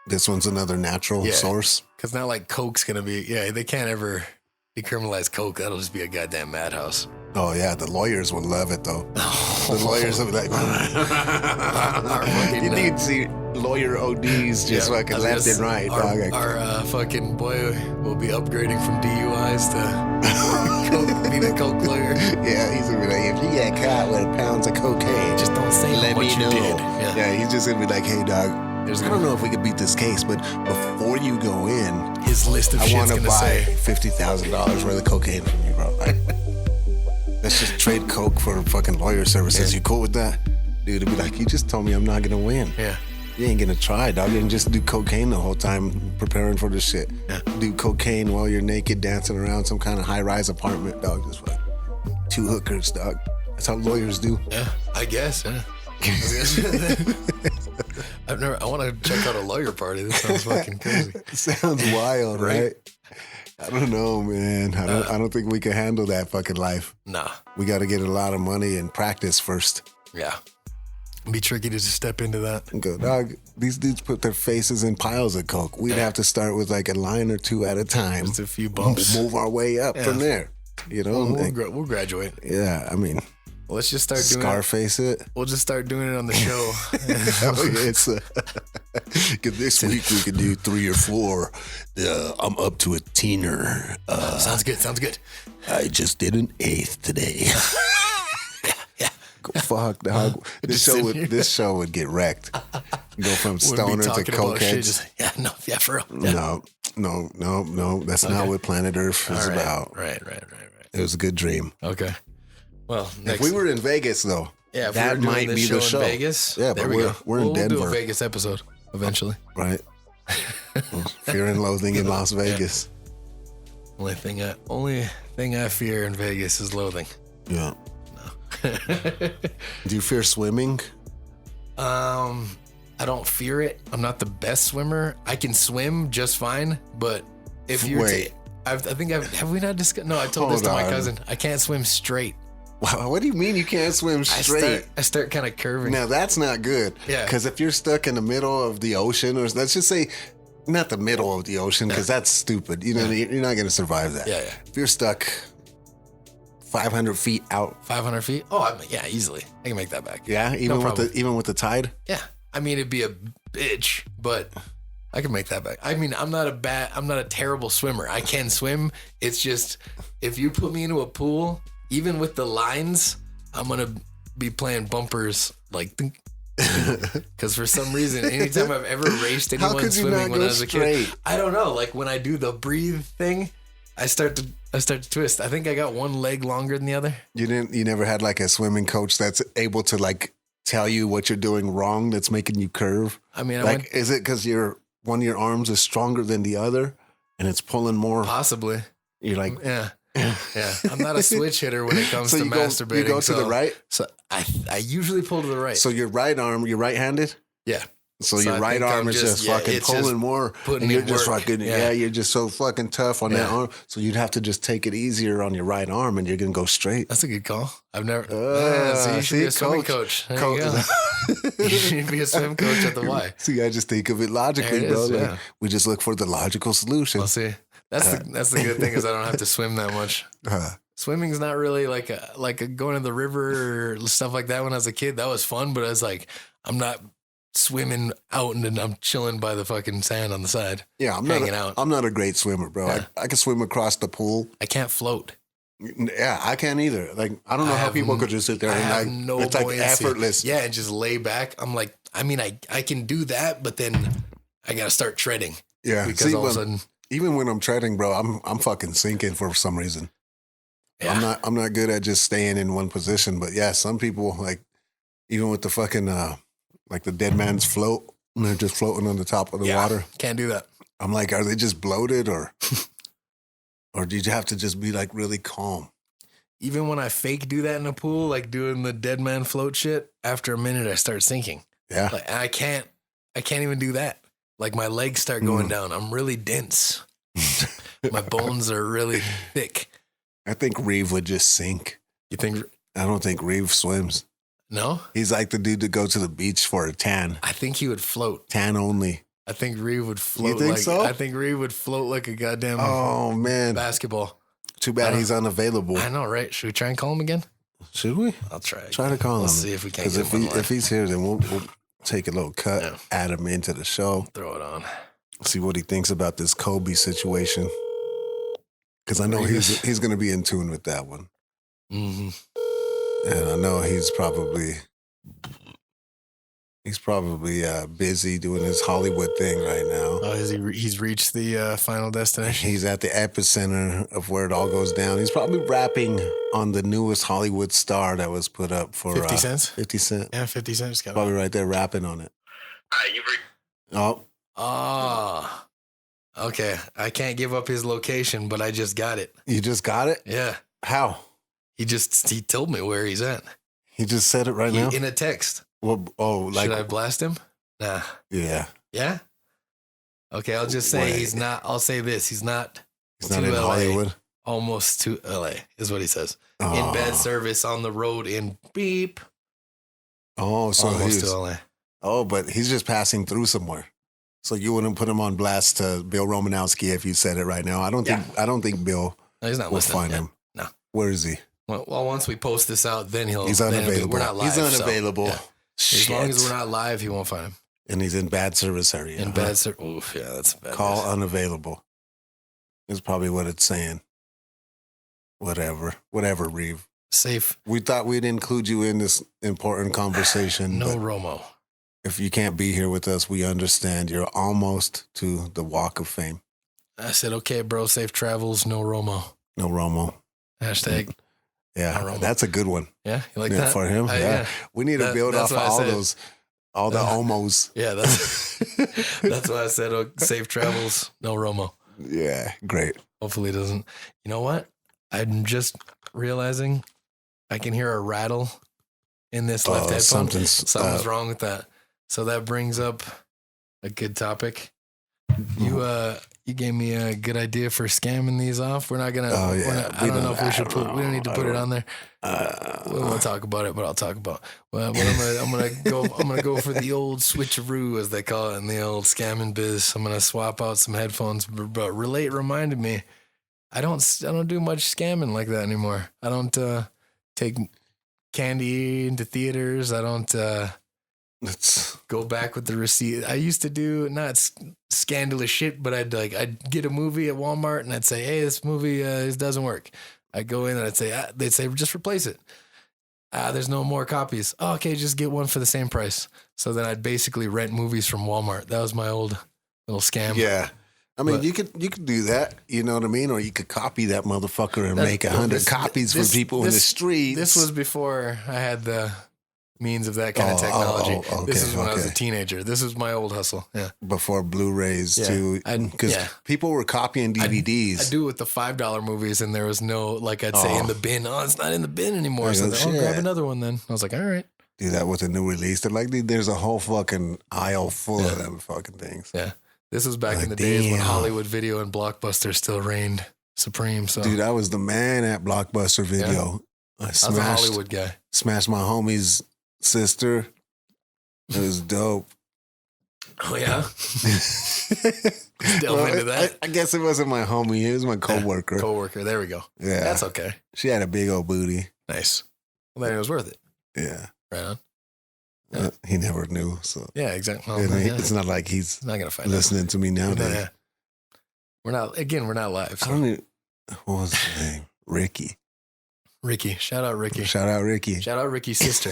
This one's another natural source. Because not like Coke's going to be, they can't ever decriminalize Coke. That'll just be a goddamn madhouse. Oh, yeah. The lawyers would love it, though. The lawyers would be like, you need to see lawyer ODs just fucking left and right. Our fucking boy will be upgrading from DUIs to Coke, being a Coke lawyer. Yeah, he's going to be like, if you get caught with pounds of cocaine, just don't say let what me you know. did. Yeah, he's just going to be like, hey, dog, I don't know if we could beat this case, but before you go in, his list of I want to buy say $50,000 worth of cocaine from you, bro. Right? Let's just trade Coke for fucking lawyer services. You cool with that? Dude, it'd be like, you just told me I'm not going to win. Yeah. You ain't going to try, dog. You can just do cocaine the whole time preparing for this shit. Yeah. Do cocaine while you're naked dancing around some kind of high-rise apartment, dog. Just like 2 hookers, dog. That's how lawyers do. Yeah, I guess, yeah. I want to check out a lawyer party. This sounds fucking crazy. Sounds wild, right? I don't know, man. I don't think we can handle that fucking life. Nah. We got to get a lot of money and practice first. Yeah. It'd be tricky to just step into that. And go, dog, these dudes put their faces in piles of Coke. We'd have to start with like a line or 2 at a time. Just a few bumps. Move our way up from there. You know? We'll graduate. Yeah, I mean... Let's just start doing Scarface it. We'll just start doing it on the show. Cause this week we could do 3 or 4. I'm up to a teener. Sounds good. I just did an 8th today. yeah. Go fuck, dog. This show would get wrecked. Go from stoner to cokeheads. For real. No. That's not what Planet Earth is about. Right. It was a good dream. Okay. Well, if we were in Vegas, though, that might be the show. In Vegas, yeah, but we're in Denver. We'll do a Vegas episode eventually. Right. Fear and loathing in Las Vegas. Only thing I fear in Vegas is loathing. Yeah. No. Do you fear swimming? I don't fear it. I'm not the best swimmer. I can swim just fine, but if you're have we not discussed? No, I told this to my cousin. I can't swim straight. Wow, what do you mean you can't swim straight? I start kind of curving. Now, that's not good. Yeah. Because if you're stuck in the middle of the ocean, or let's just say, not the middle of the ocean, because that's stupid. You know, you're not going to survive that. Yeah. If you're stuck 500 feet out. 500 feet? Oh, easily. I can make that back. Yeah, even with the tide? Yeah. I mean, it'd be a bitch, but I can make that back. I mean, I'm not a terrible swimmer. I can swim. It's just, if you put me into a pool... Even with the lines, I'm going to be playing bumpers like, because for some reason, anytime I've ever raced anyone swimming when I was a kid, I don't know. Like when I do the breathe thing, I start to twist. I think I got one leg longer than the other. You never had like a swimming coach that's able to like tell you what you're doing wrong that's making you curve? I mean, is it because one of your arms is stronger than the other and it's pulling more? Possibly. You're like, yeah. I'm not a switch hitter when it comes to masturbating. You go to the right? So I usually pull to the right. So your right arm, you're right-handed? Yeah. So your right arm is just fucking pulling more. And you're just fucking, you're just so fucking tough on that arm. So you'd have to just take it easier on your right arm and you're going to go straight. That's a good call. I've never. So you should be a swimming coach. There you go. You should be a swim coach at the Y. See, I just think of it logically, bro. Like, we just look for the logical solution. Well, see. That's the good thing is I don't have to swim that much. Swimming's not really like a going to the river or stuff like that when I was a kid. That was fun, but I was like, I'm not swimming out and then I'm chilling by the fucking sand on the side. Yeah, I'm not a great swimmer, bro. Yeah. I can swim across the pool. I can't float. Yeah, I can't either. Like, I don't know how people could just sit there and it's like effortless. Yeah, and just lay back. I'm like, I mean, I can do that, but then I got to start treading. Yeah. Because all of a sudden, even when I'm treading, bro, I'm fucking sinking for some reason. Yeah. I'm not good at just staying in one position, but yeah, some people like even with the fucking like the dead man's float, and they're just floating on the top of the water. Can't do that. I'm like, are they just bloated or do you have to just be like really calm? Even when I fake do that in a pool, like doing the dead man float shit, after a minute I start sinking. Yeah. Like I can't even do that. Like my legs start going down. I'm really dense. My bones are really thick. I think Reve would just sink. You think? I don't think Reve swims. No? He's like the dude to go to the beach for a tan. I think he would float. Tan only. I think Reve would float. You think so? I think Reve would float like a goddamn basketball. Too bad he's unavailable. I know, right? Should we try and call him again? Should we? I'll try. Try to call him. Let's see if we can. Because if he's here, then we'll take a little cut, add him into the show. Throw it on. See what he thinks about this Kobe situation. Because I know he's going to be in tune with that one. Mm-hmm. And I know he's probably busy doing his Hollywood thing right now. Oh, he's reached the final destination? He's at the epicenter of where it all goes down. He's probably rapping on the newest Hollywood star that was put up for 50 cents. 50 Cent. Yeah, 50 cents. Probably right there rapping on it. Oh. Okay. I can't give up his location, but I just got it. You just got it? Yeah. How? He told me where he's at. He just said it right now? In a text. Well, should I blast him? Nah. Yeah. Yeah? Okay, I'll just say he's not. I'll say this. He's not in LA, Hollywood? Almost to LA is what he says. In bad service on the road in beep. Oh, so almost to LA. Oh, but he's just passing through somewhere. So you wouldn't put him on blast to Bill Romanowski if you said it right now. I don't think Bill he's not will find him. No. Where is he? Well, once we post this out, then he's unavailable. We're not live. He's unavailable. So, as long as we're not live, he won't find him. And he's in bad service area. Bad service. Oof, yeah, that's bad. Call unavailable. Is probably what it's saying. Whatever, Reve. Safe. We thought we'd include you in this important conversation. No Romo. If you can't be here with us, we understand. You're almost to the Walk of Fame. I said, okay, bro, safe travels, no Romo. No Romo. Hashtag. Yeah, that's a good one. Yeah, you like that? For him? Yeah. We need to build off of all the homos. Yeah, that's why I said safe travels, no Romo. Yeah, great. Hopefully it doesn't. You know what? I'm just realizing I can hear a rattle in this left headphone. Something's wrong with that. So that brings up a good topic. You gave me a good idea for scamming these off. We're not gonna. I don't know if we should put. We don't need to put it on there. We don't want to talk about it, but I'll talk about. Well, I'm gonna go for the old switcheroo, as they call it in the old scamming biz. I'm gonna swap out some headphones. But Relate reminded me, I don't do much scamming like that anymore. I don't take candy into theaters. I don't. Let's go back with the receipt. I used to do not scandalous shit, but I'd get a movie at Walmart and I'd say, "Hey, this movie this doesn't work." I'd go in and they'd say, "Just replace it." There's no more copies. Oh, okay, just get one for the same price. So then I'd basically rent movies from Walmart. That was my old little scam. Yeah. I mean, you could do that, you know what I mean? Or you could copy that motherfucker and make 100 copies for people in the streets. This was before I had the means of that kind of technology. Okay, this is when I was a teenager. This is my old hustle. Yeah. Before Blu-rays too. Because people were copying DVDs. I do it with the $5 movies, and there was no, like I'd say in the bin. Oh, it's not in the bin anymore. So grab another one then. I was like, all right. Do that with a new release. They're like, there's a whole fucking aisle full of them fucking things. Yeah. This was back in the days when Hollywood Video and Blockbuster still reigned supreme. So, dude, I was the man at Blockbuster Video. I was a Hollywood guy. Smashed my homie's sister. It was dope. Oh yeah. Delve into that. I guess it wasn't my homie. He was my coworker. Coworker. There we go. Yeah, that's okay. She had a big old booty. Nice. Well, then it was worth it. Yeah. Right on. Yeah. He never knew. So yeah, exactly. Well, it's not like he's not gonna find listening to me nowadays. Yeah. We're not live. So. I don't even, what was his name? Ricky. Shout out Ricky. Shout out Ricky. Shout out Ricky's sister.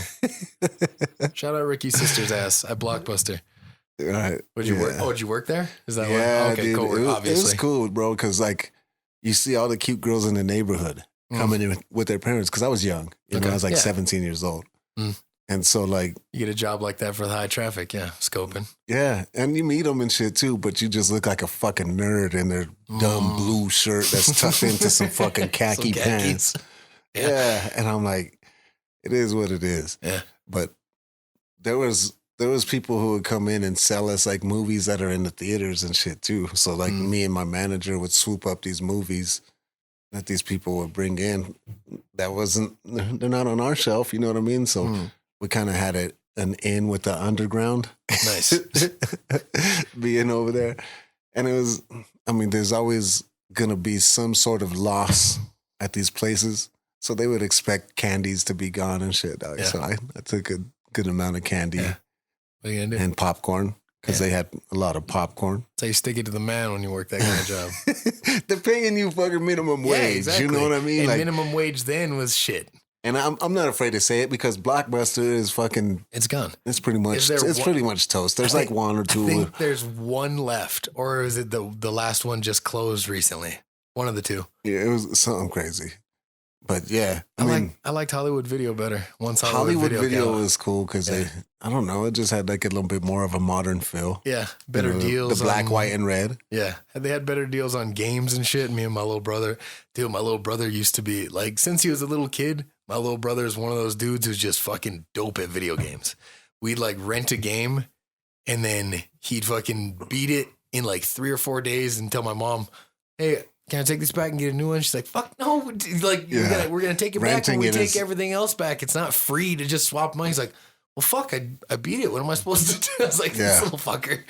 Shout out Ricky's sister's ass at Blockbuster. Right. Would you work? Oh, would you work there? Is that yeah, okay, dude, cool. Obviously. It was cool, bro, because like you see all the cute girls in the neighborhood coming in with their parents. Because I was young, you know, I was like 17 years old, and so like you get a job like that for the high traffic, scoping. Yeah, and you meet them and shit too, but you just look like a fucking nerd in their dumb blue shirt that's tucked into some fucking khaki pants. Yeah, and I'm like, it is what it is. Yeah, but there was people who would come in and sell us like movies that are in the theaters and shit too. So like me and my manager would swoop up these movies that these people would bring in. They're not on our shelf, you know what I mean? So we kind of had an in with the underground. Nice. Being over there. And it was, I mean, there's always going to be some sort of loss at these places. So they would expect candies to be gone and shit. Yeah. So I took a good amount of candy. Yeah. What are you gonna do? And popcorn, because they had a lot of popcorn. So you stick it to the man when you work that kind of job. They're paying you fucking minimum wage. Exactly. You know what I mean? And like, minimum wage then was shit. And I'm not afraid to say it because Blockbuster is fucking. It's gone. It's pretty much. Pretty much toast. There's like one or two. I think there's one left, or is it the last one just closed recently? One of the two. Yeah, it was something crazy. But yeah, I liked Hollywood Video better. Once Hollywood Video was cool because I don't know, it just had like a little bit more of a modern feel. Yeah, better deals. The black, white, and red. Yeah, they had better deals on games and shit. Me and my little brother, my little brother used to be like, since he was a little kid, my little brother is one of those dudes who's just fucking dope at video games. We'd like rent a game, and then he'd fucking beat it in like 3 or 4 days and tell my mom, "Hey, can I take this back and get a new one?" She's like, "Fuck no!" Like we're gonna take it back when we take everything else back. It's not free to just swap money. He's like, "Well, fuck, I beat it. What am I supposed to do?" I was like, "This little fucker."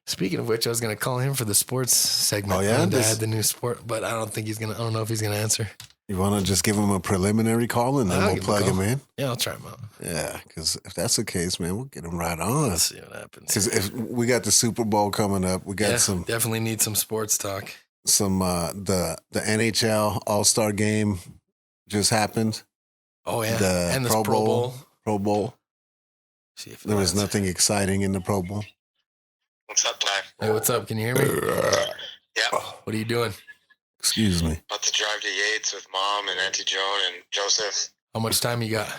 Speaking of which, I was gonna call him for the sports segment. Oh yeah, I had the new sport, but I don't know if he's gonna answer. You want to just give him a preliminary call and then we'll plug him in? Yeah, I'll try him out. Yeah, because if that's the case, man, we'll get him right on. Let's see what happens. Because if we got the Super Bowl coming up, we got some. Definitely need some sports talk. Some the NHL All-Star game just happened. Oh yeah, and the Pro Bowl. Pro Bowl. See if there was nothing exciting in the Pro Bowl. What's up, Black? Hey, what's up? Can you hear me? Yeah. What are you doing? Excuse me. About to drive to Yates with Mom and Auntie Joan and Joseph. How much time you got?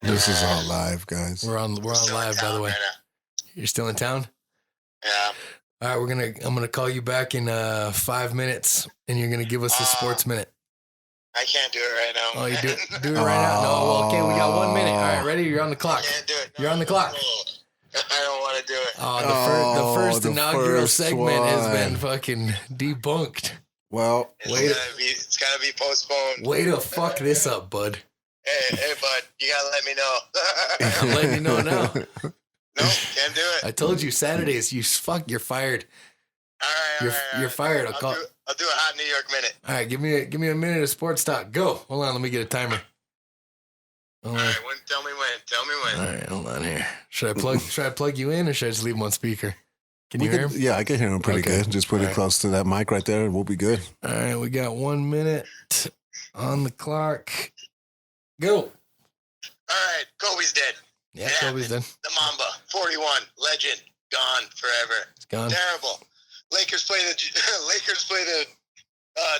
This is all live, guys. We're on live, by the way. Right, you're still in town? Yeah. All right, I'm gonna call you back in 5 minutes, and you're gonna give us a sports minute. I can't do it right now. Oh, you do it right now? No, well, okay, we got 1 minute. All right, ready? You're on the clock. I can't do it. No, you're on the clock. I don't want to do it. Oh, the first inaugural segment has been fucking debunked. Well, it's gotta be postponed. Way to fuck this up, bud. Hey, bud, you gotta let me know. I'm letting you know now. No, can't do it. I told you Saturdays. You're fired. All right, you're fired. I'll do a hot New York minute. All right, give me a minute of sports talk. Go. Hold on, let me get a timer. All right, tell me when. All right, hold on here. Should I plug you in, or should I just leave him on speaker? Can you hear him? Yeah, I can hear him pretty good. Just put it close to that mic right there, and we'll be good. All right, we got 1 minute on the clock. Go. All right, Kobe's dead. Yeah, Kobe's dead. The Mamba, 41, legend, gone forever. It's gone. Terrible. Lakers play the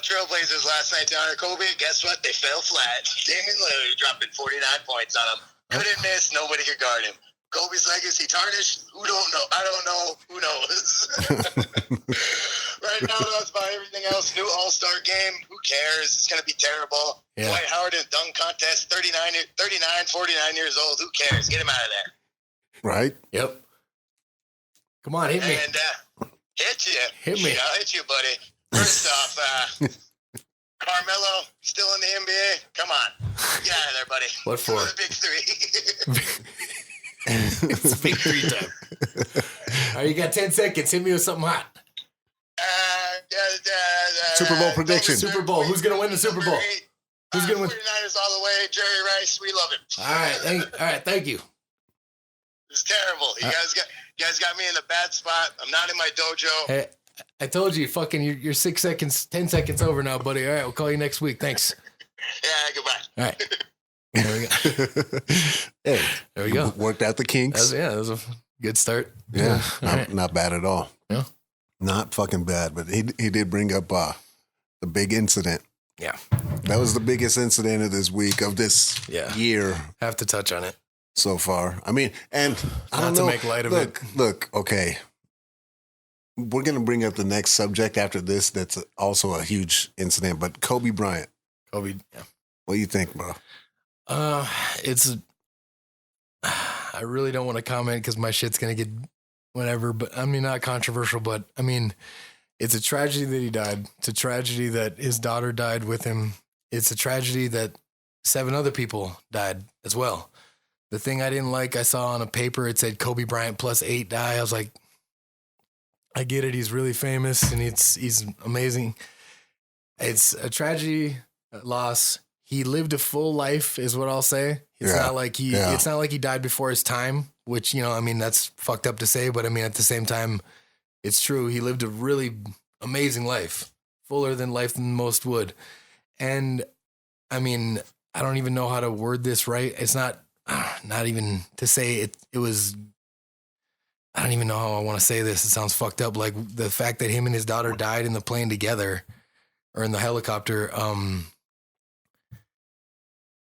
Trailblazers last night down at Kobe. Guess what? They fell flat. Damian Lillard dropping 49 points on them. Couldn't miss. Nobody could guard him. Kobe's legacy tarnished? Who don't know? I don't know. Who knows? Right now, that's about everything else. New All-Star game. Who cares? It's going to be terrible. Yeah. Dwight Howard in a dunk contest. 49 years old. Who cares? Get him out of there. Right? Yep. Come on, hit me. And hit you. Hit me. I'll hit you, buddy. First off, Carmelo still in the NBA? Come on. Get out of there, buddy. What for? The big three. It's big three time. All right, you got 10 seconds. Hit me with something hot. Super Bowl prediction. Super Bowl. Who's going to win the Super Bowl? Who's going to win? 49ers all the way. Jerry Rice, we love him. All right, thank you. It's terrible. You guys got me in a bad spot. I'm not in my dojo. Hey, I told you, fucking, you're 6 seconds, 10 seconds over now, buddy. All right, we'll call you next week. Thanks. Yeah, goodbye. All right. There we go. Hey, there we go. Worked out the kinks. That was Good start. Yeah, Right. not bad at all. Yeah. Not fucking bad. But he did bring up the big incident. Yeah. That was the biggest incident of this week, of this year. Have to touch on it so far. I mean, and I don't not to know. make light of it. Look, okay. We're going to bring up the next subject after this. That's also a huge incident, but Kobe Bryant. Kobe. Yeah. What do you think, bro? I really don't want to comment because my shit's going to get whatever, but I mean, not controversial, but I mean, it's a tragedy that he died. It's a tragedy that his daughter died with him. It's a tragedy that 7 other people died as well. The thing I didn't like, I saw on a paper, it said Kobe Bryant plus 8 die. I was like, I get it. He's really famous and he's amazing. It's a tragedy, a loss. He lived a full life is what I'll say. It's not like it's not like he died before his time, which, you know, I mean, that's fucked up to say, but I mean, at the same time, it's true. He lived a really amazing life, fuller than life than most would. And I mean, I don't even know how to word this right. It's not even to say it was, I don't even know how I want to say this. It sounds fucked up. Like the fact that him and his daughter died in the plane together or in the helicopter,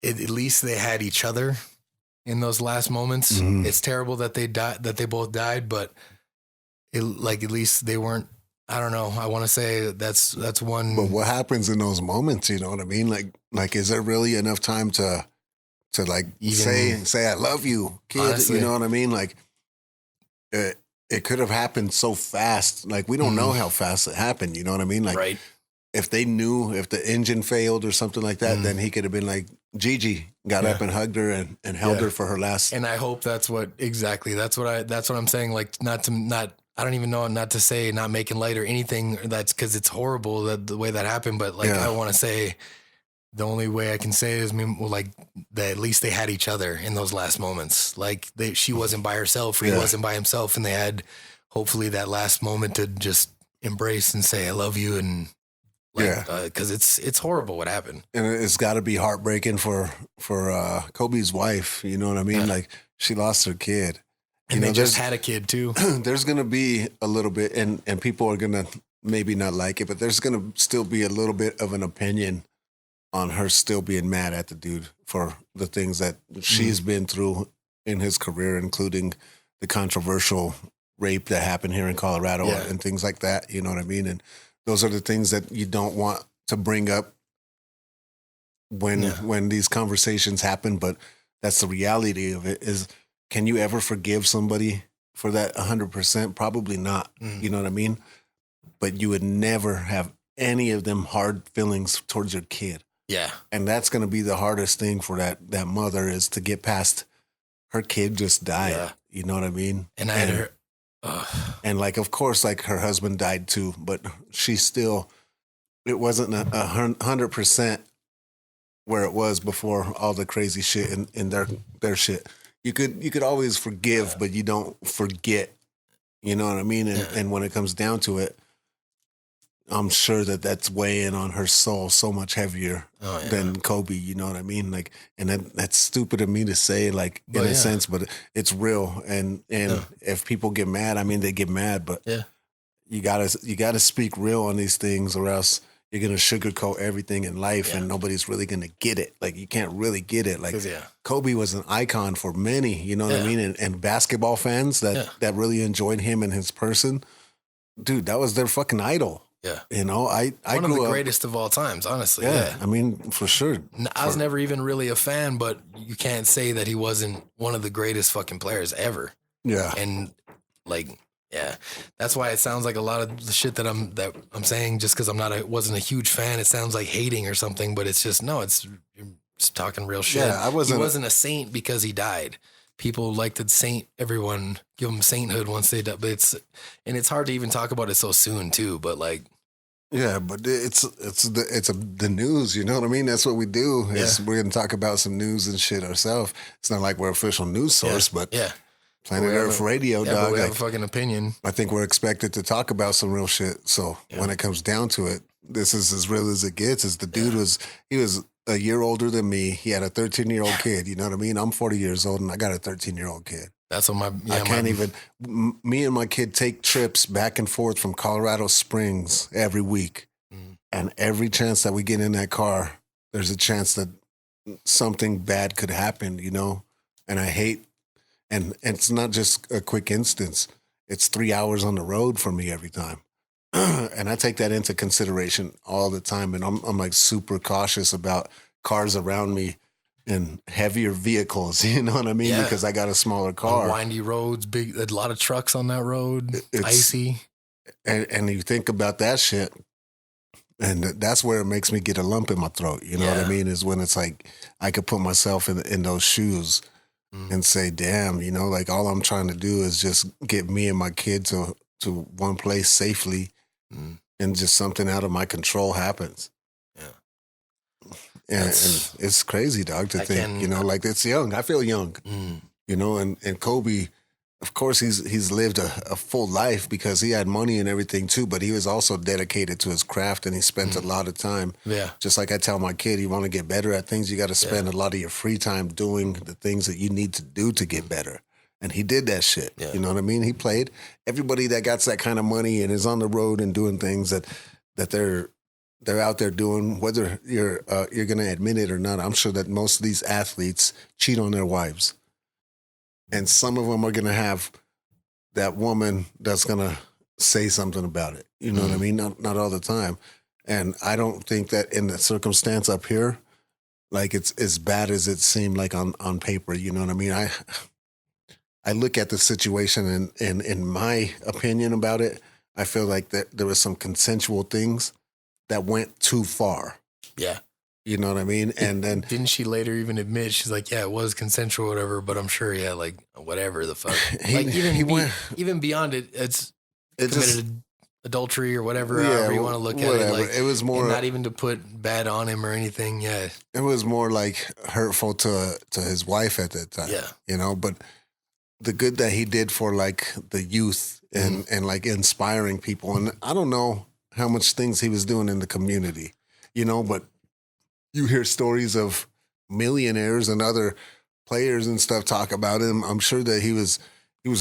at least they had each other in those last moments. Mm-hmm. It's terrible that they died, that they both died, but at least they weren't, I don't know. I want to say that's one. But what happens in those moments? You know what I mean? Like, is there really enough time to like even say, I love you, kid? Honestly, you know what I mean? Like it could have happened so fast. Like we don't know how fast it happened. You know what I mean? Like, right. If they knew, if the engine failed or something like that, then he could have been like, Gigi got up and hugged her and held her for her last. And I hope that's what I'm saying. Like I don't even know, not to say not making light or anything. That's because it's horrible the way that happened. But like, I want to say the only way I can say it is like that at least they had each other in those last moments. Like she wasn't by herself or he wasn't by himself. And they had hopefully that last moment to just embrace and say, I love you. And because it's horrible what happened, and it's got to be heartbreaking for Kobe's wife. You know what I mean? Like she lost her kid, and they just had a kid too. There's gonna be a little bit, and people are gonna maybe not like it, but there's gonna still be a little bit of an opinion on her still being mad at the dude for the things that she's been through in his career, including the controversial rape that happened here in Colorado and things like that. You know what I mean? And those are the things that you don't want to bring up when these conversations happen. But that's the reality of it is, can you ever forgive somebody for that 100%? Probably not. You know what I mean? But you would never have any of them hard feelings towards your kid. Yeah. And that's going to be the hardest thing for that mother, is to get past her kid just died. Yeah. You know what I mean? And I had her. And like, of course, like her husband died too, but she still, it wasn't 100% where it was before all the crazy shit in their shit. You could always forgive, but you don't forget. You know what I mean? And when it comes down to it, I'm sure that's weighing on her soul so much heavier than Kobe. You know what I mean? Like, and that's stupid of me to say, like, in a sense, but it's real. And if people get mad, I mean, they get mad, but you gotta speak real on these things, or else you're gonna sugarcoat everything in life, and nobody's really gonna get it. Like, you can't really get it. Like, Kobe was an icon for many. You know what I mean? And basketball fans that really enjoyed him and his person, dude, that was their fucking idol. Yeah. You know, I one of the greatest of all times, honestly. Yeah. I mean, for sure. I was never even really a fan, but you can't say that he wasn't one of the greatest fucking players ever. Yeah. And like, that's why it sounds like a lot of the shit that I'm saying, just because wasn't a huge fan, it sounds like hating or something, but it's just, no, you're just talking real shit. Yeah, he wasn't a saint because he died. People like to saint everyone, give them sainthood once they die, but it's hard to even talk about it so soon too. But like, yeah, but it's the news. You know what I mean? That's what we do. We're gonna talk about some news and shit ourselves. It's not like we're official news source, but Planet Earth Radio, dog. But we have a fucking opinion. I think we're expected to talk about some real shit. So when it comes down to it, this is as real as it gets. Is the dude was a year older than me. He had a 13-year-old kid. You know what I mean? I'm 40 years old and I got a 13-year-old kid. That's what I can't even. Me and my kid take trips back and forth from Colorado Springs every week, and every chance that we get in that car, there's a chance that something bad could happen, you know. And I hate, and it's not just a quick instance. It's 3 hours on the road for me every time, and I take that into consideration all the time. And I'm like super cautious about cars around me and heavier vehicles, you know what I mean? Yeah. Because I got a smaller car. Windy roads, a lot of trucks on that road, icy. And you think about that shit, and that's where it makes me get a lump in my throat, you know what I mean? Is when it's like, I could put myself in those shoes and say, damn, you know, like all I'm trying to do is just get me and my kid to one place safely, and just something out of my control happens. And it's crazy, dog, to think, you know, like it's young. I feel young, you know, and Kobe, of course, he's lived a full life because he had money and everything too, but he was also dedicated to his craft, and he spent a lot of time. Yeah. Just like I tell my kid, you want to get better at things, you got to spend a lot of your free time doing the things that you need to do to get better. And he did that shit. Yeah. You know what I mean? He played. Everybody that got that kind of money and is on the road and doing things that they're out there doing, whether you're going to admit it or not. I'm sure that most of these athletes cheat on their wives. And some of them are going to have that woman that's going to say something about it. You know what I mean? Not all the time. And I don't think that in the circumstance up here, like it's as bad as it seemed like on paper. You know what I mean? I look at the situation and in my opinion about it, I feel like that there was some consensual things that went too far. Yeah. You know what I mean? And then didn't she later even admit, she's like, yeah, it was consensual or whatever, but I'm sure, like whatever the fuck. Even beyond it, it's committed adultery or whatever, however you want to look at it. Like, it was more not even to put bad on him or anything. Yeah. It was more like hurtful to his wife at that time. Yeah. You know, but the good that he did for like the youth and like inspiring people. And I don't know how much things he was doing in the community, you know, but you hear stories of millionaires and other players and stuff talk about him. I'm sure that he was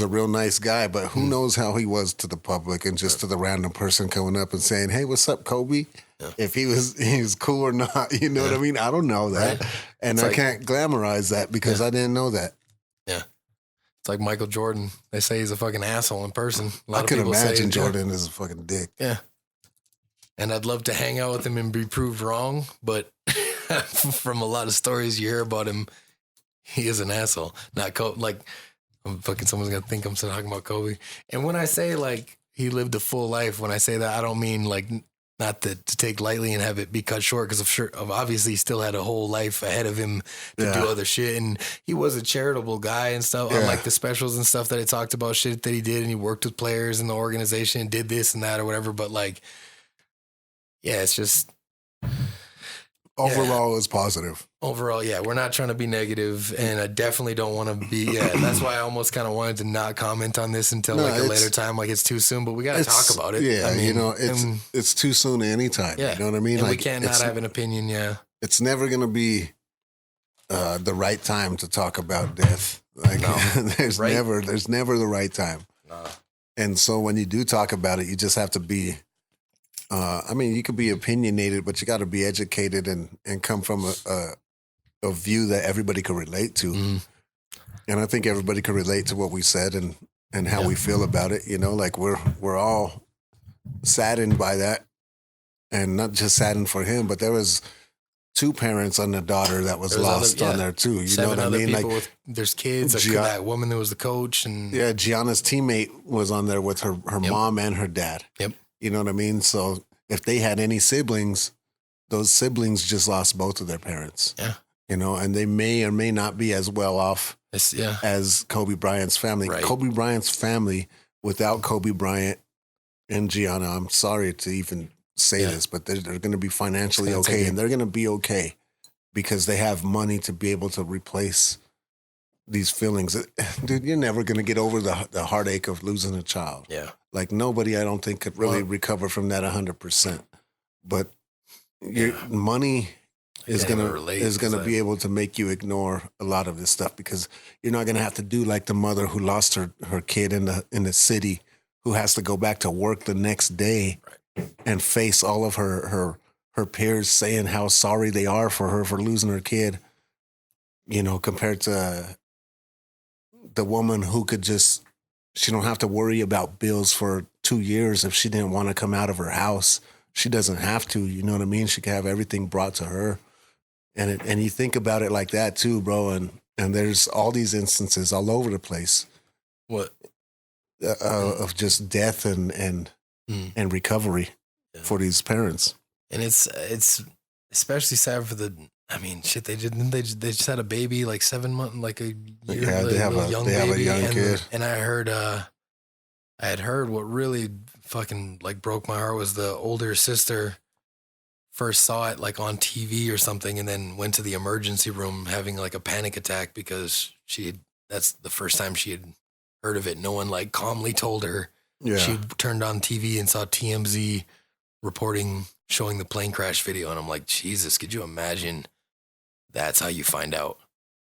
a real nice guy, but who knows how he was to the public and just to the random person coming up and saying, hey, what's up, Kobe? Yeah. If he was cool or not, you know what I mean? I don't know that. Right. And I can't glamorize that because I didn't know that. Yeah. It's like Michael Jordan. They say he's a fucking asshole in person. I can imagine Jordan is a fucking dick. Yeah. And I'd love to hang out with him and be proved wrong, but from a lot of stories you hear about him, he is an asshole. Not Kobe. Like, someone's gonna think I'm talking about Kobe. And when I say like he lived a full life, when I say that, I don't mean like not to take lightly and have it be cut short, because obviously he still had a whole life ahead of him to do other shit, and he was a charitable guy and stuff. Unlike the specials and stuff that I talked about, shit that he did, and he worked with players in the organization and did this and that or whatever. But like, yeah, it's just overall it's positive. Overall, we're not trying to be negative, and I definitely don't want to be. That's why I almost kind of wanted to not comment on this until like a later time. Like it's too soon, but we got to talk about it. Yeah, I mean, you know, it's too soon anytime. Yeah, you know what I mean? And like, we can't not have an opinion. Yeah, it's never gonna be the right time to talk about death. Like there's never the right time. No. And so when you do talk about it, you just have to be. I mean, you could be opinionated, but you got to be educated and come from a view that everybody can relate to. And I think everybody can relate to what we said and how we feel about it. You know, like we're all saddened by that, and not just saddened for him, but there was 2 parents and a daughter that was lost on there too. You know what I mean? Like there's kids. That woman that was the coach, and Gianna's teammate was on there with her mom and her dad. Yep. You know what I mean? So if they had any siblings, those siblings just lost both of their parents. Yeah. You know, and they may or may not be as well off as Kobe Bryant's family. Right. Kobe Bryant's family, without Kobe Bryant and Gianna, I'm sorry to even say this, but they're going to be financially okay, and they're going to be okay because they have money to be able to replace these feelings. Dude, you're never going to get over the heartache of losing a child. Yeah. Like nobody, I don't think, could really recover from that 100%. But your money is gonna be able to make you ignore a lot of this stuff, because you're not gonna have to do like the mother who lost her kid in the city, who has to go back to work the next day and face all of her peers saying how sorry they are for her for losing her kid. You know, compared to the woman who could just, she don't have to worry about bills for 2 years if she didn't want to come out of her house. She doesn't have to, you know what I mean? She can have everything brought to her. And you think about it like that too, bro. And there's all these instances all over the place. What? Of just death and recovery for these parents. And it's especially sad for the, I mean, shit, they just had a baby, like 7 months, like a year, yeah, they have a young kid. And I had heard what really fucking like broke my heart was the older sister first saw it like on TV or something, and then went to the emergency room having like a panic attack because that's the first time she had heard of it. No one like calmly told her. Yeah. She turned on TV and saw TMZ reporting, showing the plane crash video. And I'm like, Jesus, could you imagine? That's how you find out,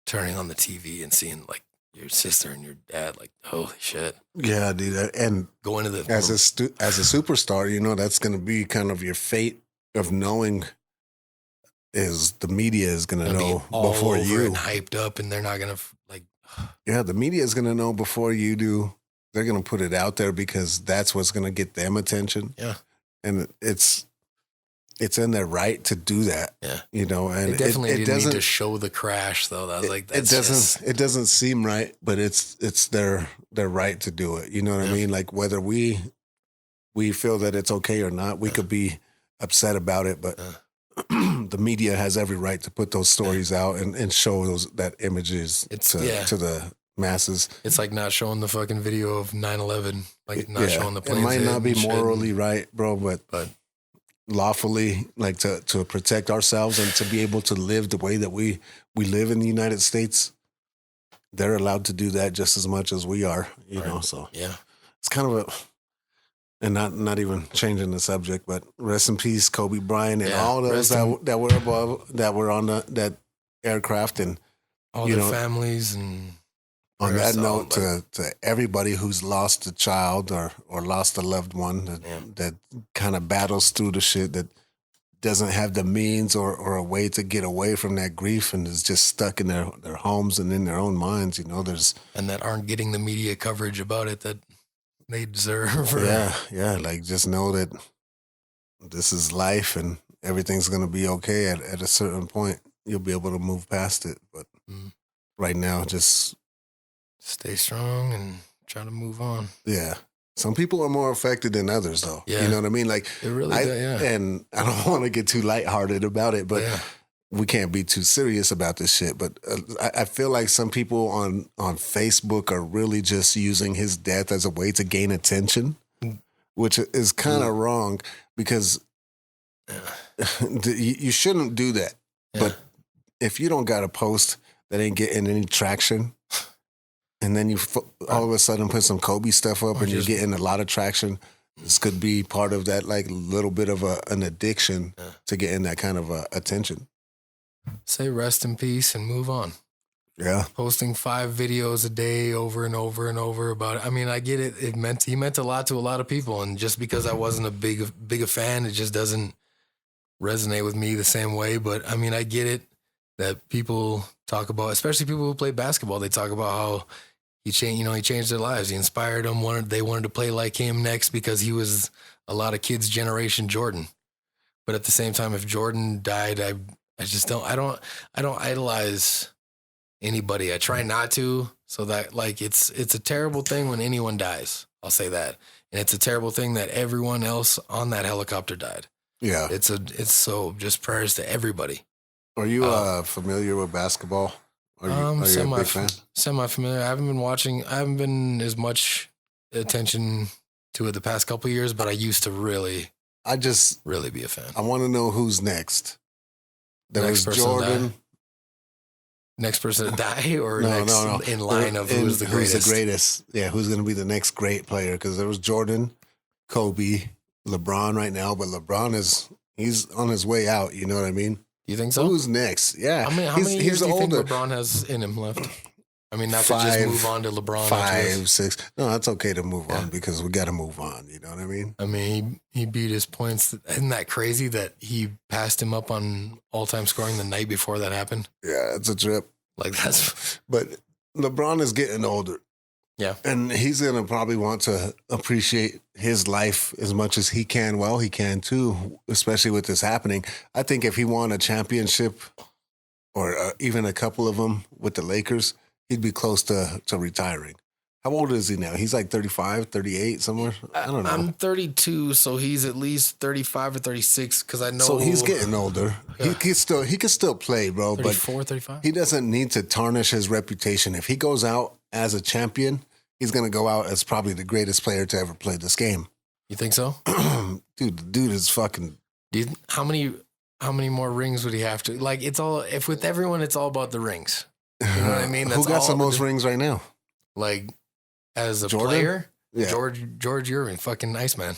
turning on the TV and seeing like your sister and your dad, like, holy shit. Yeah, dude. And going to the, as a superstar, you know, that's going to be kind of your fate of knowing, is the media is going to know before you. And hyped up, and they're not going to like. Yeah, the media is going to know before you do. They're going to put it out there because that's what's going to get them attention. Yeah. And it's in their right to do that. Yeah. You know, and it definitely didn't need to show the crash though. That was like, it doesn't seem right, but it's their right to do it. You know what I mean? Like whether we feel that it's okay or not, we could be upset about it, but the media has every right to put those stories out and show that images to the masses. It's like not showing the fucking video of 9/11, like not showing the planes. It might not be morally right, bro, but lawfully, like to protect ourselves and to be able to live the way that we live in the United States, they're allowed to do that just as much as we are, you know. So it's kind of and not even changing the subject, but rest in peace, Kobe Bryant and all those that were on that aircraft, and all their families. And on that note, to everybody who's lost a child or lost a loved one that kind of battles through the shit, that doesn't have the means or a way to get away from that grief and is just stuck in their homes and in their own minds, you know, and that aren't getting the media coverage about it that they deserve. Yeah. Like just know that this is life and everything's going to be okay at a certain point. You'll be able to move past it. But right now, just stay strong and try to move on. Yeah. Some people are more affected than others, though. Yeah. You know what I mean? Like, it really and I don't want to get too lighthearted about it, but we can't be too serious about this shit. But I feel like some people on Facebook are really just using his death as a way to gain attention, which is kind of wrong, because you shouldn't do that. Yeah. But if you don't got a post that ain't getting any traction, and then you all of a sudden put some Kobe stuff up and you're getting a lot of traction, this could be part of that, like, little bit of an addiction to getting that kind of attention. Say rest in peace and move on. Yeah. Posting 5 videos a day over and over and over about it. I mean, I get it. He meant a lot to a lot of people. And just because I wasn't a big a fan, it just doesn't resonate with me the same way. But I mean, I get it that people talk about, especially people who play basketball, they talk about how he changed their lives. He inspired them. They wanted to play like him next because he was a lot of kids' generation Jordan. But at the same time, if Jordan died, I don't idolize anybody. I try not to, so that, like, it's a terrible thing when anyone dies. I'll say that. And it's a terrible thing that everyone else on that helicopter died. Yeah. It's so just prayers to everybody. Are you familiar with basketball? Are you a big fan? Semi-familiar. I haven't been as much attention to it the past couple of years, but I used to really be a fan. I want to know who's next. There was Jordan. Next person to die, or no. In line of who's the greatest? Who's the greatest? Yeah, who's going to be the next great player? Because there was Jordan, Kobe, LeBron right now, but LeBron he's on his way out. You know what I mean? You think so? Who's next? Yeah. How many years do you think LeBron has in him left? I mean, not to just move on to LeBron. 5, 6. No, that's okay to move on because we got to move on. You know what I mean? I mean, he beat his points. Isn't that crazy that he passed him up on all-time scoring the night before that happened? Yeah, it's a trip. Like that's. But LeBron is getting older. Yeah. And he's going to probably want to appreciate his life as much as he can. Well, he can too, especially with this happening. I think if he won a championship or even a couple of them with the Lakers, he'd be close to retiring. How old is he now? He's like 35, 38, somewhere? I don't know. I'm 32, so he's at least 35 or 36 because I know. So he's getting older. Yeah. He can still play, bro. 34, but 35? He doesn't need to tarnish his reputation. If he goes out as a champion, he's going to go out as probably the greatest player to ever play this game. You think so? Dude, the dude is fucking... How many more rings would he have to... Like, it's all... If with everyone, it's all about the rings. You know what I mean? Who got the most rings right now? Like, as a Jordan? player, Yeah. George Irving, fucking Iceman.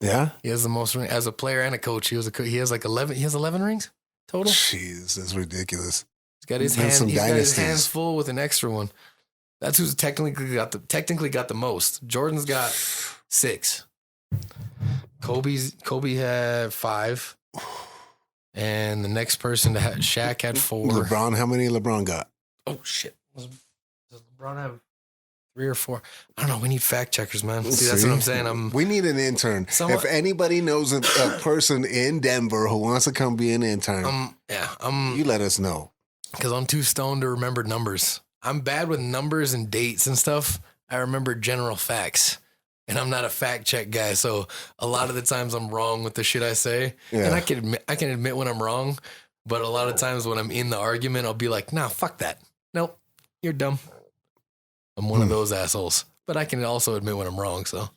Yeah? He has the most rings. As a player and a coach, he has like 11. He has 11 rings total. Jeez, that's ridiculous. He's got his hands full with an extra one. That's who's technically got the most. Jordan's got 6. Kobe had 5. And the next person to have Shaq had 4. LeBron, how many LeBron got? Oh shit. Does LeBron have 3 or 4? I don't know. We need fact checkers, man. See, that's what I'm saying. We need an intern. If anybody knows a person in Denver who wants to come be an intern, you let us know. Because I'm too stoned to remember numbers. I'm bad with numbers and dates and stuff. I remember general facts. And I'm not a fact check guy, so a lot of the times I'm wrong with the shit I say. Yeah. And I can admit when I'm wrong, but a lot of times when I'm in the argument, I'll be like, nah, fuck that. Nope, you're dumb. I'm one of those assholes. But I can also admit when I'm wrong, so.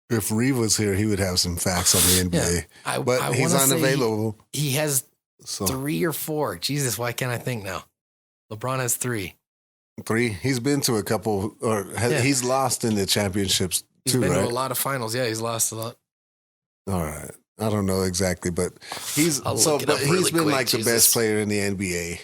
If Reve was here, he would have some facts on the NBA. Yeah, but he's unavailable. He has 3 or 4. Jesus, why can't I think now? LeBron has 3. 3. He's been to a couple, he's lost in the championships too, right? He's been to a lot of finals. Yeah, he's lost a lot. All right. I don't know exactly, but he's been like the best player in the NBA.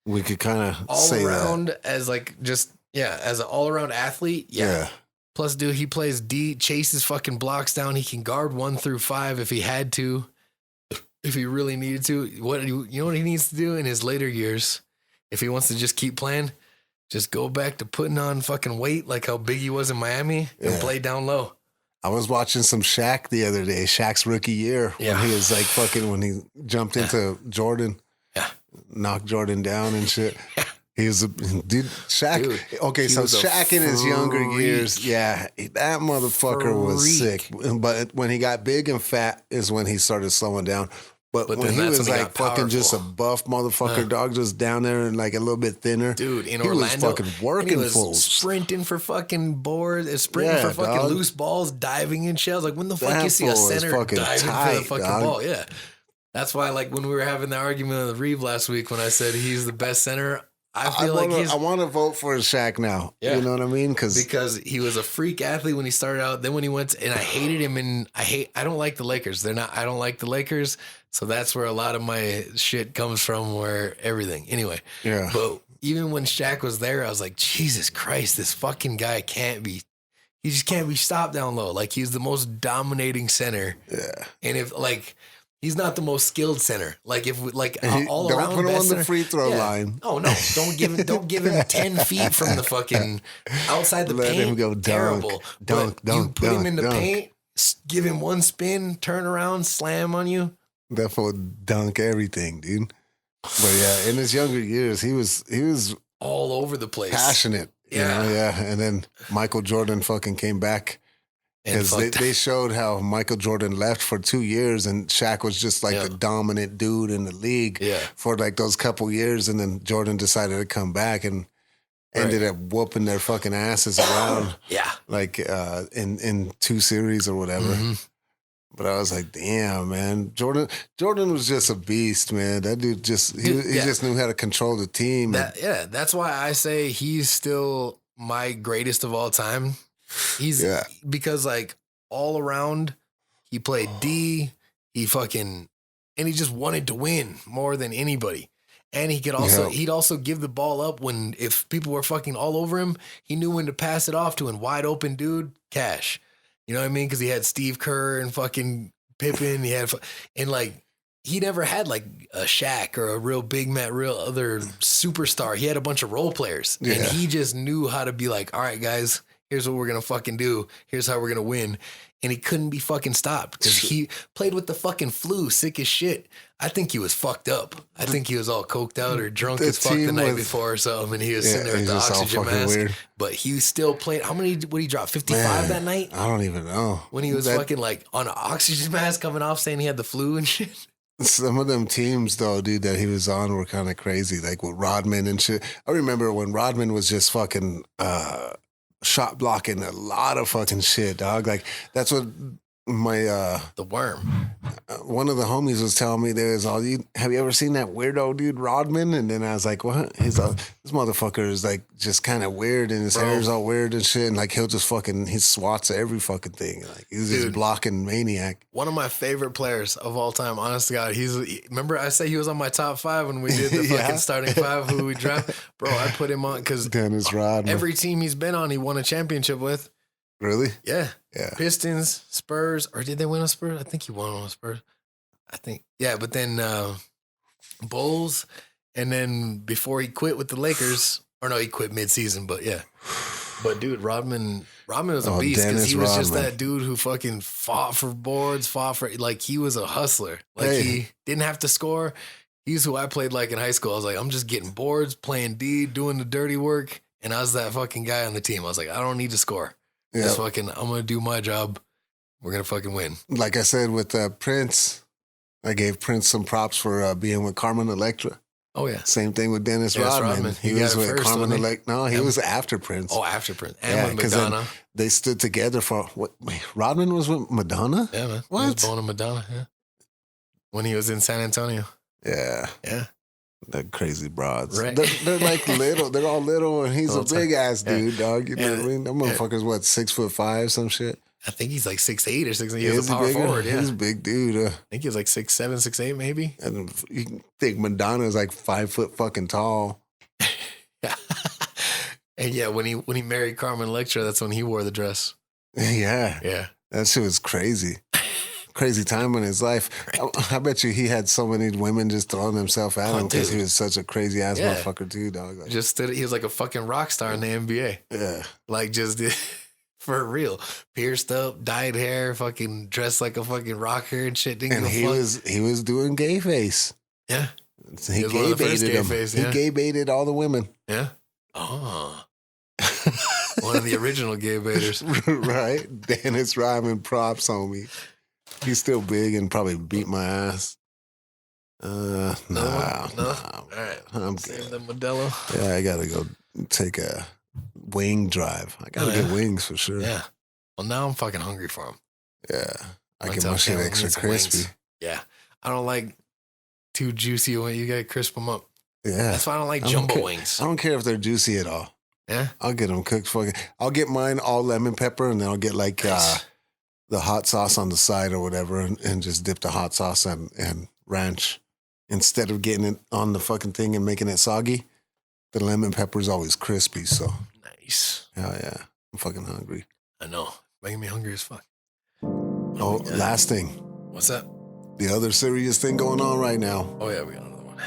We could kind of say around that. As like just, as an all-around athlete. Yeah. Plus, dude, he plays D, chases fucking blocks down. He can guard 1 through 5 if he had to, if he really needed to. You know what he needs to do in his later years? If he wants to just keep playing, just go back to putting on fucking weight like how big he was in Miami and play down low. I was watching some Shaq the other day, Shaq's rookie year, when he was like when he jumped into Jordan, knocked Jordan down and shit. He was Shaq. Dude, okay, so Shaq in his younger years, that motherfucker was sick. But when he got big and fat is when he started slowing down. But when he was like fucking just a buff motherfucker, dog, just down there and like a little bit thinner. In Orlando, was fucking working he was fools. Sprinting for fucking boards, sprinting for fucking loose balls, diving in shells. Like when the fuck you see a center diving for the fucking ball? Yeah. That's why like when we were having the argument with Reve last week when I said he's the best center, I want to vote for Shaq now. Yeah. You know what I mean? Because he was a freak athlete when he started out. Then when he went and I hated him, and I don't like the Lakers. I don't like the Lakers. So that's where a lot of my shit comes from, where everything. Anyway. Yeah. But even when Shaq was there, I was like, Jesus Christ, this fucking guy he just can't be stopped down low. Like he's the most dominating center. Yeah. And if like, he's not the most skilled center. Like if all don't around put him on the center, free throw line. Oh no! Don't give him 10 feet from the fucking outside the paint. Let him go dunk. You put him in the paint, give him one spin, turn around, slam on you. That fool dunk everything, dude. But yeah, in his younger years, he was all over the place, passionate. Yeah, And then Michael Jordan fucking came back. Because they showed how Michael Jordan left for 2 years and Shaq was just like the dominant dude in the league for like those couple years. And then Jordan decided to come back and ended up whooping their fucking asses around. Like in 2 series or whatever. Mm-hmm. But I was like, damn, man. Jordan was just a beast, man. That dude just knew how to control the team. That's why I say he's still my greatest of all time. Because like all around, he played D. He fucking and he just wanted to win more than anybody. And he'd also give the ball up if people were fucking all over him, he knew when to pass it off to a wide open dude, cash. You know what I mean? Because he had Steve Kerr and fucking Pippen. He never had like a Shaq or a real big man, real other superstar. He had a bunch of role players, and he just knew how to be like, all right, guys, here's what we're gonna fucking do. Here's how we're gonna win. And he couldn't be fucking stopped because he played with the fucking flu, sick as shit. I think he was fucked up. I think he was all coked out or drunk as fuck the night before or something. And he was sitting there with the oxygen mask. Weird. But he still played. How many would he drop? 55 that night? I don't even know. When he was fucking like on an oxygen mask coming off saying he had the flu and shit. Some of them teams, though, dude, that he was on were kind of crazy. Like with Rodman and shit. I remember when Rodman was just fucking shot blocking a lot of fucking shit, dog. Like that's what my the worm. One of the homies was telling me have you ever seen that weirdo dude Rodman? And then I was like, what? He's this motherfucker is like just kind of weird and his hair's all weird and shit. And like he'll just he swats at every fucking thing. Like he's just blocking maniac. One of my favorite players of all time, honest to God. Remember I said he was on my top 5 when we did the fucking starting 5 who we drafted? Bro, I put him on because Dennis Rodman. Every team he's been on, he won a championship with. Really? Yeah. Pistons, Spurs, or did they win on Spurs? I think he won on Spurs. I think. Yeah, but then Bulls, and then before he quit with the Lakers, or no, he quit mid-season, but yeah. But dude, Rodman was a beast because he was just that dude who fucking fought for boards, like he was a hustler. Like he didn't have to score. He's who I played like in high school. I was like, I'm just getting boards, playing D, doing the dirty work, and I was that fucking guy on the team. I was like, I don't need to score. Yep. Just fucking, I'm going to do my job. We're going to fucking win. Like I said with Prince, I gave Prince some props for being with Carmen Electra. Oh, yeah. Same thing with Dennis Rodman. He was with Carmen Electra. No, he was after Prince. Oh, after Prince. And with Madonna. They stood together for what? Wait, Rodman was with Madonna? Yeah, man. What? He was born in Madonna, yeah. When he was in San Antonio. Yeah. Yeah. They're crazy broads. Right. They're like little. They're all little, and he's a big ass dude, dog. You know what I mean? That motherfucker's what, 6'5", some shit. I think he's like 6'8" or 6'8". He's a power forward. Yeah, he's a big dude. I think he's like 6'7", 6'8", maybe. And you can think Madonna's like 5 foot fucking tall. Yeah. And yeah, when he married Carmen Electra, that's when he wore the dress. Yeah. Yeah. That shit was crazy. Crazy time in his life. Right. I bet you he had so many women just throwing themselves at him because he was such a crazy ass motherfucker too, dog. Like, he was like a fucking rock star in the NBA. Yeah. Like just for real. Pierced up, dyed hair, fucking dressed like a fucking rocker and shit. And he was doing gay face. Yeah. He gay baited him. He gay baited all the women. Yeah. Oh. One of the original gay baiters. Right. Dennis Rodman props on me. He's still big and probably beat my ass. No. All right. I'm good. The Modelo. Yeah, I gotta go take a wing drive. I gotta get wings for sure. Yeah. Well, now I'm fucking hungry for them. Yeah. I get my shit extra crispy. Wings. Yeah. I don't like too juicy when you gotta crisp them up. Yeah. That's why I don't like jumbo wings. I don't care if they're juicy at all. Yeah. I'll get them cooked. I'll get mine all lemon pepper, and then I'll get like the hot sauce on the side or whatever, and just dip the hot sauce and ranch. Instead of getting it on the fucking thing and making it soggy, the lemon pepper is always crispy. So nice. Hell yeah. I'm fucking hungry. I know. Making me hungry as fuck. Oh, last thing. What's that? The other serious thing going on right now. Oh, yeah, we got another one.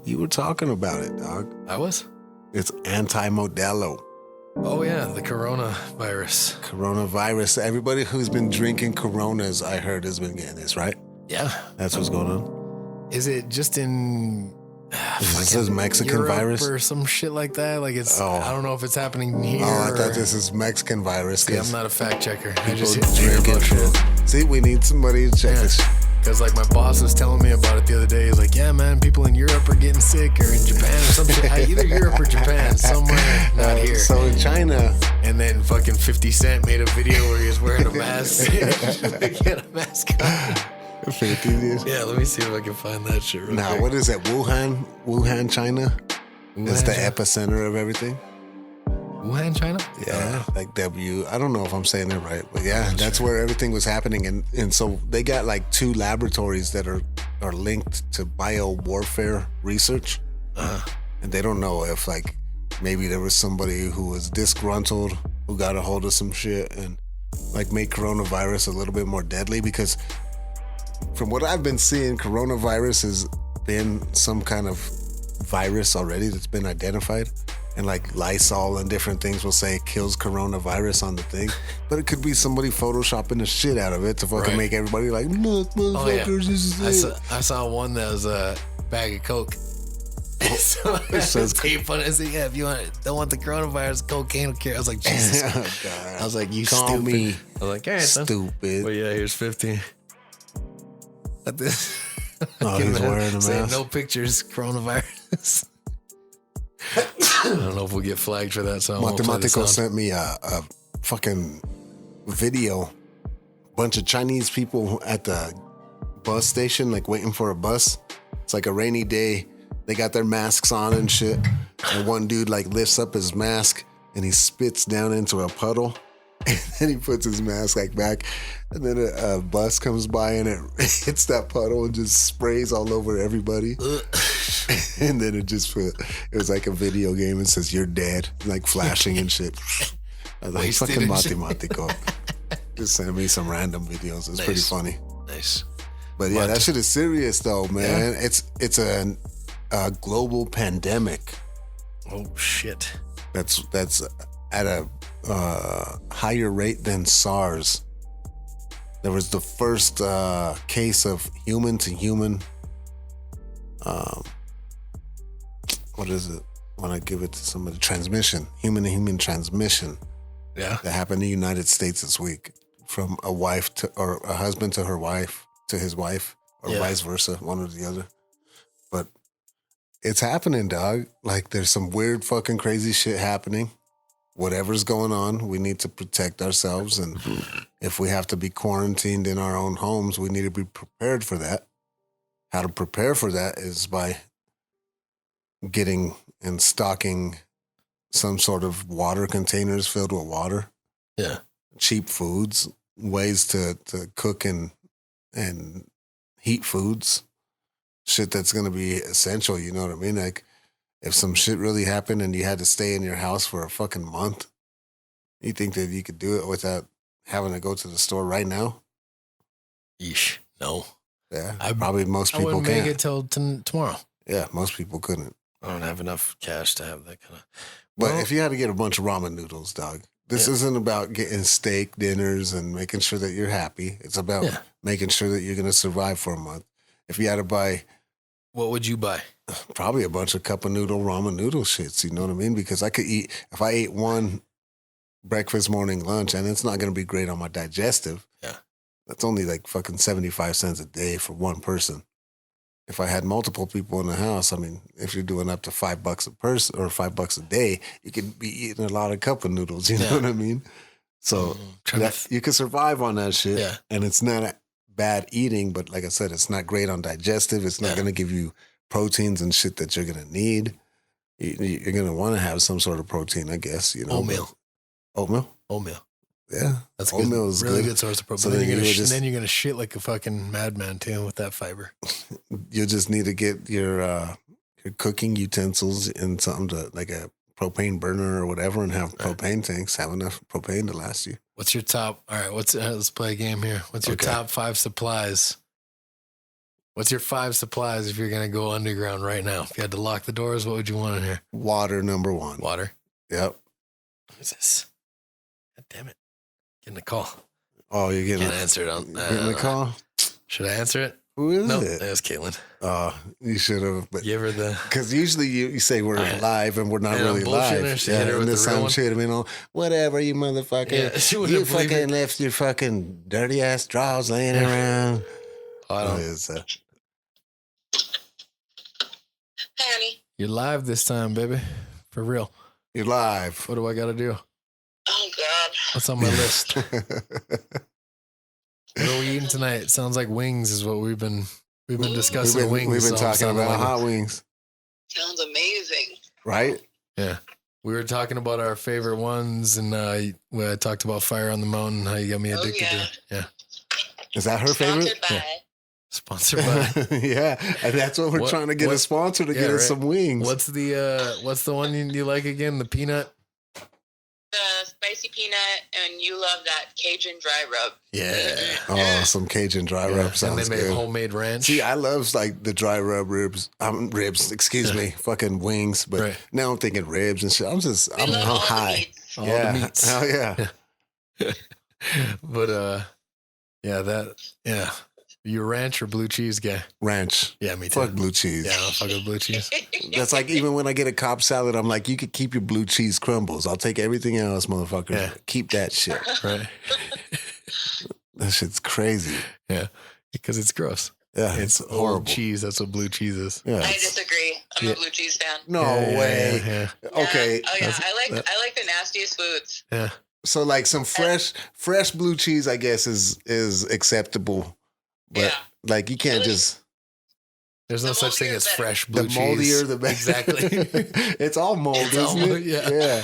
You were talking about it, dog. I was? It's anti-Modelo. Oh, yeah, the coronavirus. Coronavirus. Everybody who's been drinking Coronas, I heard, has been getting this, right? Yeah. That's what's going on? Is it just in... it says Mexican Europe virus? Or some shit like that? Like it's... I don't know if it's happening here. Oh, I thought this is Mexican virus. See, I'm not a fact checker. I People just drinking shit. See, we need somebody to check this. Because like my boss was telling me about it the other day. He's like, yeah, man, people in Europe are getting sick, or in Japan or some shit. Either Europe or Japan, somewhere not here. So in China. And then fucking 50 Cent made a video where he was wearing a mask. He had a mask on. 50 years. Yeah, let me see if I can find that shit real quick. What is it? Wuhan, China? It's the epicenter of everything. Wuhan, China? Yeah, like I don't know if I'm saying it right, but yeah, that's where everything was happening. And so they got like 2 laboratories that are are linked to biowarfare research. And they don't know if like maybe there was somebody who was disgruntled who got a hold of some shit and like make coronavirus a little bit more deadly, because from what I've been seeing, coronavirus has been some kind of virus already that's been identified, and like Lysol and different things will say it kills coronavirus on the thing, but it could be somebody photoshopping the shit out of it to fucking make everybody like, look, motherfuckers, this is it. I saw one that was a bag of Coke. So it says tape on it. I said, yeah, if you don't want the coronavirus, cocaine will cure. I was like, Jesus. I was like, you Call stupid. me I was like, all right, stupid. Well, yeah, here's 15. He's wearing a mask. No pictures, coronavirus. I don't know if we'll get flagged for that. So Mathematico sent me a fucking video. Bunch of Chinese people at the bus station, like waiting for a bus. It's like a rainy day. They got their masks on and shit. And one dude like lifts up his mask and he spits down into a puddle. And then he puts his mask like back. And then a bus comes by and it hits that puddle and just sprays all over everybody. And then it was like a video game. It says, "You're dead," like flashing and shit. I was like, fucking Mathematico. Just send me some random videos. It's pretty funny. Nice. But yeah, that shit is serious though, man. Yeah. It's a global pandemic. Oh shit. That's at a higher rate than SARS. There was the first case of human to human. What is it? When I give it to somebody, transmission, human to human transmission. Yeah. That happened in the United States this week, from a wife to, or a husband to her wife, to his wife, or vice versa, one or the other. But it's happening, dog. Like, there's some weird fucking crazy shit happening. Whatever's going on, we need to protect ourselves. And if we have to be quarantined in our own homes, we need to be prepared for that. How to prepare for that is by getting and stocking some sort of water containers filled with water. Yeah. Cheap foods, ways to cook and heat foods. Shit that's going to be essential, you know what I mean? Like, if some shit really happened and you had to stay in your house for a fucking month, you think that you could do it without having to go to the store right now? Yeesh. No. Yeah. Probably most people can't. I wouldn't make it till tomorrow. Yeah, most people couldn't. I don't have enough cash to have that kind of... But if you had to get a bunch of ramen noodles, dog, this isn't about getting steak dinners and making sure that you're happy. It's about making sure that you're going to survive for a month. If you had to buy... What would you buy? Probably a bunch of cup of noodle ramen noodle shits, you know what I mean? Because I could eat... If I ate one breakfast, morning, lunch, and it's not going to be great on my digestive. Yeah. That's only like fucking 75 cents a day for one person. If I had multiple people in the house, I mean, if you're doing up to $5 a person or $5 a day, you could be eating a lot of cup of noodles. You know what I mean? So you can survive on that shit. Yeah. And it's not bad eating, but like I said, it's not great on digestive. It's not going to give you proteins and shit that you're going to need. You're going to want to have some sort of protein, I guess. You know, Oatmeal. Yeah, that's oatmeal is really good. good source of protein. So then you're gonna shit like a fucking madman too with that fiber. You just need to get your cooking utensils in something to like a propane burner or whatever, and have propane tanks. Have enough propane to last you. What's your top? All right, let's play a game here. What's your top 5 supplies? What's your 5 supplies if you're gonna go underground right now? If you had to lock the doors, what would you want in here? Water, number 1. Water. Yep. What is this? God damn it. Getting a call. Oh, you're getting Can't answer it. Getting a call? Should I answer it? Who is it? It was Caitlin. Oh, you should have. But give her the... Because usually you say we're live and we're not really live. And this time she would have been on, whatever, you motherfucker. Yeah, you fucking left your fucking dirty ass drawers laying around. Hey, honey. You're live this time, baby. For real. You're live. What do I got to do? Oh, God. What's on my list? What are we eating tonight? Sounds like wings is what we've been discussing. Wings. We've been talking about hot wings. Sounds amazing. Right? Yeah. We were talking about our favorite ones, and I talked about Fire on the Mountain, how you got me addicted to it. Yeah. Is that her favorite? Sponsored by Sponsored by. Yeah, and that's what we're trying to get a sponsor to get us some wings. What's the one you like again? The peanut. The spicy peanut, and you love that Cajun dry rub. Yeah. Oh, some Cajun dry rub sounds and they made good. homemade ranch. See, I love like the dry rub ribs. Excuse me, fucking wings. But now I'm thinking ribs and shit. I'm high. All the meats. Hell yeah. But you ranch or blue cheese guy? Ranch. Yeah, me too. Fuck blue cheese. Yeah, I'll fuck with blue cheese. That's like even when I get a Cobb salad, I'm like, you could keep your blue cheese crumbles. I'll take everything else, motherfucker. Yeah. Keep that shit. Right. That shit's crazy. Yeah, because it's gross. Yeah, it's horrible. Old cheese. That's what blue cheese is. Yeah, I disagree. I'm a blue cheese fan. No way. Yeah. Okay. Oh yeah, I like the nastiest foods. Yeah. So like some fresh blue cheese, I guess is acceptable, but like you can't just. There's no such thing as fresh blue cheese. The moldier, the better. Exactly. It's all mold, isn't it? Yeah.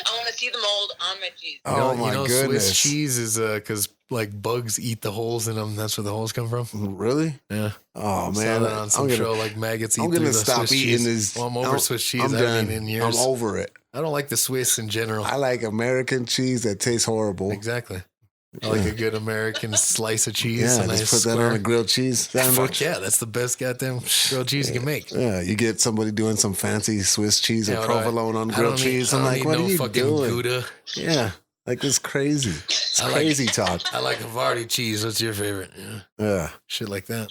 I want to see the mold on my cheese. Oh my goodness! Swiss cheese is because like bugs eat the holes in them. That's where the holes come from. Really? Yeah. Oh man! Saw that on some show like maggots eat. I'm gonna the stop Swiss eating cheese. this. Well, I'm over Swiss cheese. I'm done. In years. I'm over it. I don't like the Swiss in general. I like American cheese that tastes horrible. Exactly. I like a good American slice of cheese. Yeah, just put that on a grilled cheese sandwich. Fuck yeah, that's the best goddamn grilled cheese you can make. Yeah, you get somebody doing some fancy Swiss cheese or provolone on grilled cheese. I'm like, what are you doing? Gouda. Yeah, like it's crazy. It's crazy talk. I like Havarti cheese. What's your favorite? Yeah. Shit like that.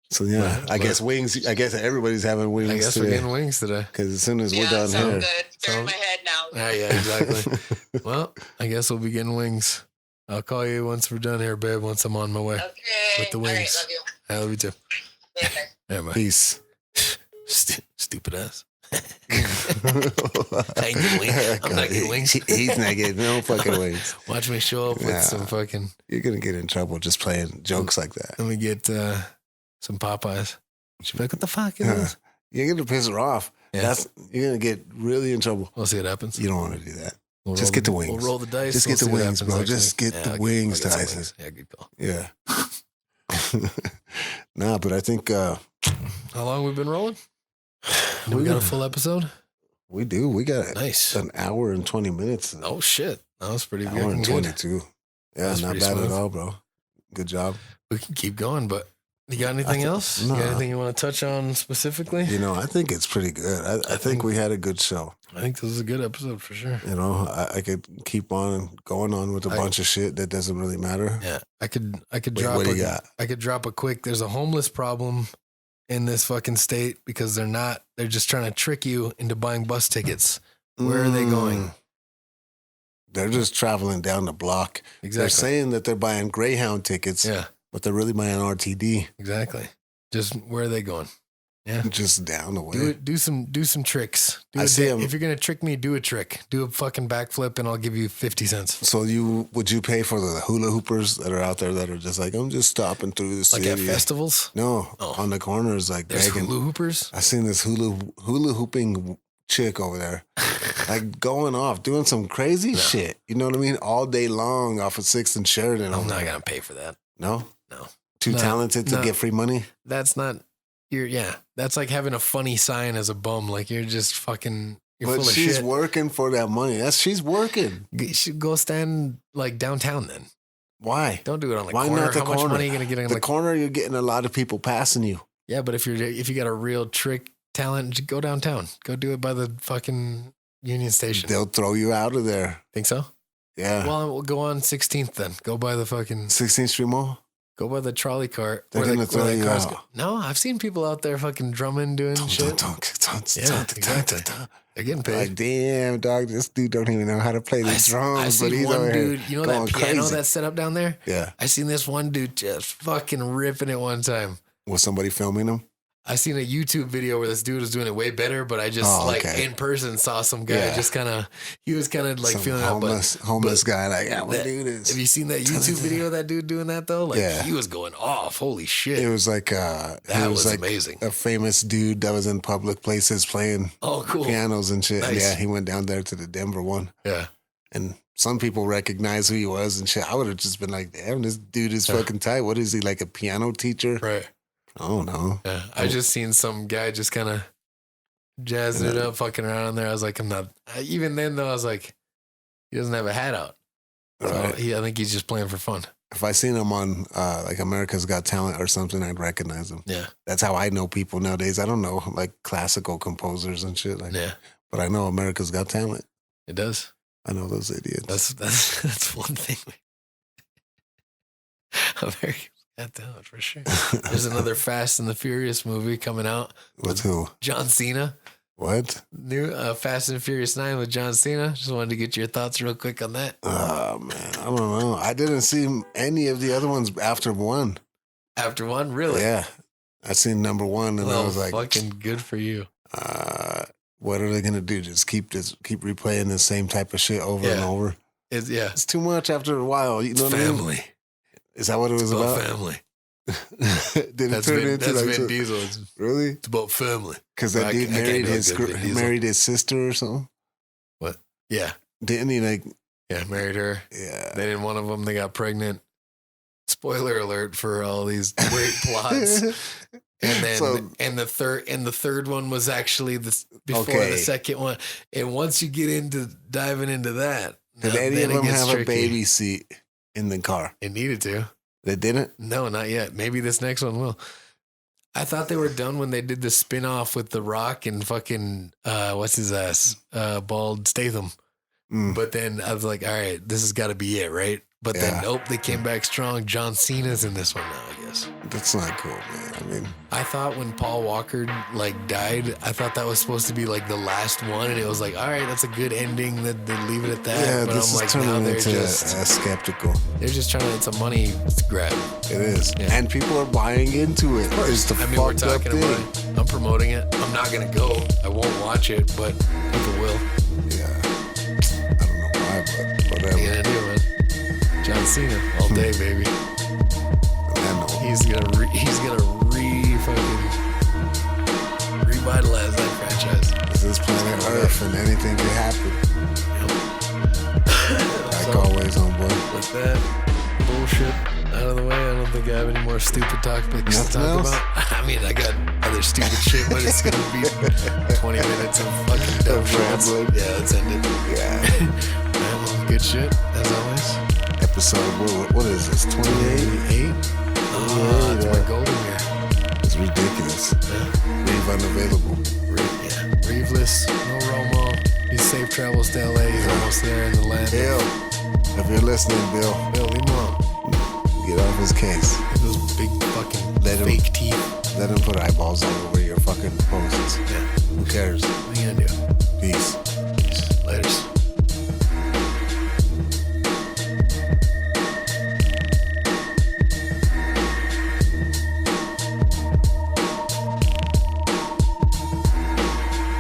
So yeah, I guess wings. I guess everybody's having wings. I guess today. we're getting wings today. Because as soon as we're done here, good. It's in my head now. Yeah, exactly. Well, I guess we'll be getting wings. I'll call you once we're done here, babe. Once I'm on my way. Okay. With the wings. All right, love you. I love you too. Okay. Yeah, man. Peace. Stupid ass. I ain't getting wings. I'm not getting wings. He's not getting no fucking wings. Watch me show up with some fucking. You're gonna get in trouble just playing jokes like that. Let me get some Popeyes. She'll be like, what the fuck is this? You're gonna piss her off. Yeah. You're gonna get really in trouble. We'll see what happens. You don't want to do that. We'll just get the wings. We'll roll the dice. Just get the wings, bro. Just get the wings, Tyson. Yeah, good call. Yeah. Nah, but I think. How long we been rolling? We got a full episode. We do. We got nice an hour and 20 minutes. Oh shit, that was pretty good. Hour and 22. Yeah, not bad at all, bro. Good job. We can keep going, but you got anything else? No. You got anything you want to touch on specifically? You know, I think it's pretty good. I think we had a good show. I think this is a good episode for sure. You know, I could keep on going on with a bunch of shit that doesn't really matter. Yeah, I could Wait, drop. What do you got? I could drop a quick. There's a homeless problem in this fucking state because they're just trying to trick you into buying bus tickets. Where are they going? They're just traveling down the block. Exactly. They're saying that they're buying Greyhound tickets. Yeah. But they're really buying RTD. Exactly. Just where are they going? Yeah. Just down the way. Do some tricks. If you're gonna trick me, do a trick. Do a fucking backflip and I'll give you 50 cents. So would you pay for the hula hoopers that are out there that are just like, I'm just stopping through the city? Like at festivals? No. On the corners, like there's begging. hula hoopers? I seen this hula hooping chick over there. Like going off, doing some crazy shit. You know what I mean? All day long off of 6th and Sheridan. I'm not gonna pay for that. No? No. Too talented to get free money? That's not that's like having a funny sign as a bum. Like you're just fucking full of shit. But she's working for that money. She's working. You should go stand like downtown then. Why? Don't do it on the Why corner. not the How corner? much money are you gonna get on the corner? You're getting a lot of people passing you. Yeah, but if you got a real trick talent, just go downtown. Go do it by the fucking Union Station. They'll throw you out of there. Think so? Yeah. Well, we'll go on 16th then. Go by the fucking 16th Street Mall. Go by the trolley cart. They're gonna throw you out. No, I've seen people out there fucking drumming, doing shit. Exactly. They're getting paid. Like, damn, dog, this dude don't even know how to play the drums. I seen but he's one over dude, here you know that piano crazy. that's set up down there? Yeah. I seen this one dude just fucking ripping it one time. Was somebody filming him? I seen a YouTube video where this dude was doing it way better, but I just in person saw some guy just he was kind of like some feeling homeless guy. Like, yeah, what dude is? Have you seen that YouTube video of that dude doing that though? Like he was going off. Holy shit. It was like, that was like amazing. A famous dude that was in public places playing pianos and shit. Nice. And yeah, he went down there to the Denver one. Yeah. And some people recognize who he was and shit. I would have just been like, damn, this dude is fucking tight. What is he, like a piano teacher? Right. I don't know. Yeah. I just seen some guy just kind of jazzing it up, fucking around in there. I was like, I'm not. Even then, though, I was like, he doesn't have a hat out. So I think he's just playing for fun. If I seen him on like America's Got Talent or something, I'd recognize him. Yeah. That's how I know people nowadays. I don't know like classical composers and shit like that. But I know America's Got Talent. It does. I know those idiots. That's one thing. America's Got Talent for sure. There's another Fast and the Furious movie coming out. With who? John Cena. What? New Fast and Furious 9 with John Cena. Just wanted to get your thoughts real quick on that. Oh, man. I don't know. I didn't see any of the other ones after one. After one? Really? Yeah. I seen number one and I was like, fucking good for you. What are they going to do? Just keep replaying the same type of shit over and over? It's too much after a while. You know what I mean? Family. Is that what it was about? Family. Did it turn into like Vin Diesel. Really? It's about family. Because that dude married his sister or something. What? Yeah. Didn't he married her. Yeah. Then in one of them they got pregnant. Spoiler alert for all these great plots. And then the third one was actually before the second one. And once you get into diving into that, did any of them have a baby seat in the car? It needed to. They didn't? No, not yet. Maybe this next one will. I thought they were done when they did the spin-off with The Rock and fucking, what's his ass? Bald Statham. But then I was like, all right, this has got to be it, right? But then, nope, they came back strong. John Cena's in this one now, I guess. That's not cool, man. I mean, I thought when Paul Walker died, I thought that was supposed to be like the last one, and it was like, all right, that's a good ending. That they leave it at that. Yeah, but this I'm is like, now they're into just skeptical. They're just trying to. It's a money grab. It is, and people are buying into it. It's the we're talking about it. I'm promoting it. I'm not gonna go. I won't watch it, but people will. Yeah, I don't know why, but whatever. What are you gonna do, man? John Cena all day, baby. He's gonna revitalize that franchise. This is planet Earth, and anything can happen. Like always, on board. With that bullshit out of the way, I don't think I have any more stupid topics to talk about. I mean, I got other stupid shit, but it's gonna be 20 minutes of fucking dumb shit. Yeah, let's end it. Yeah. Well, good shit as always. Episode, what is this, 28? It's my golden year. It's ridiculous. Yeah. Reve Unavailable. Reveless, no Romo. He's safe travels to LA. He's almost there in the land. Bill, if you're listening, Bill, leave him alone. Get off his case. Those big fucking fake teeth. Let him put eyeballs all over your fucking posts. Yeah. Who cares? What are you gonna do? Peace.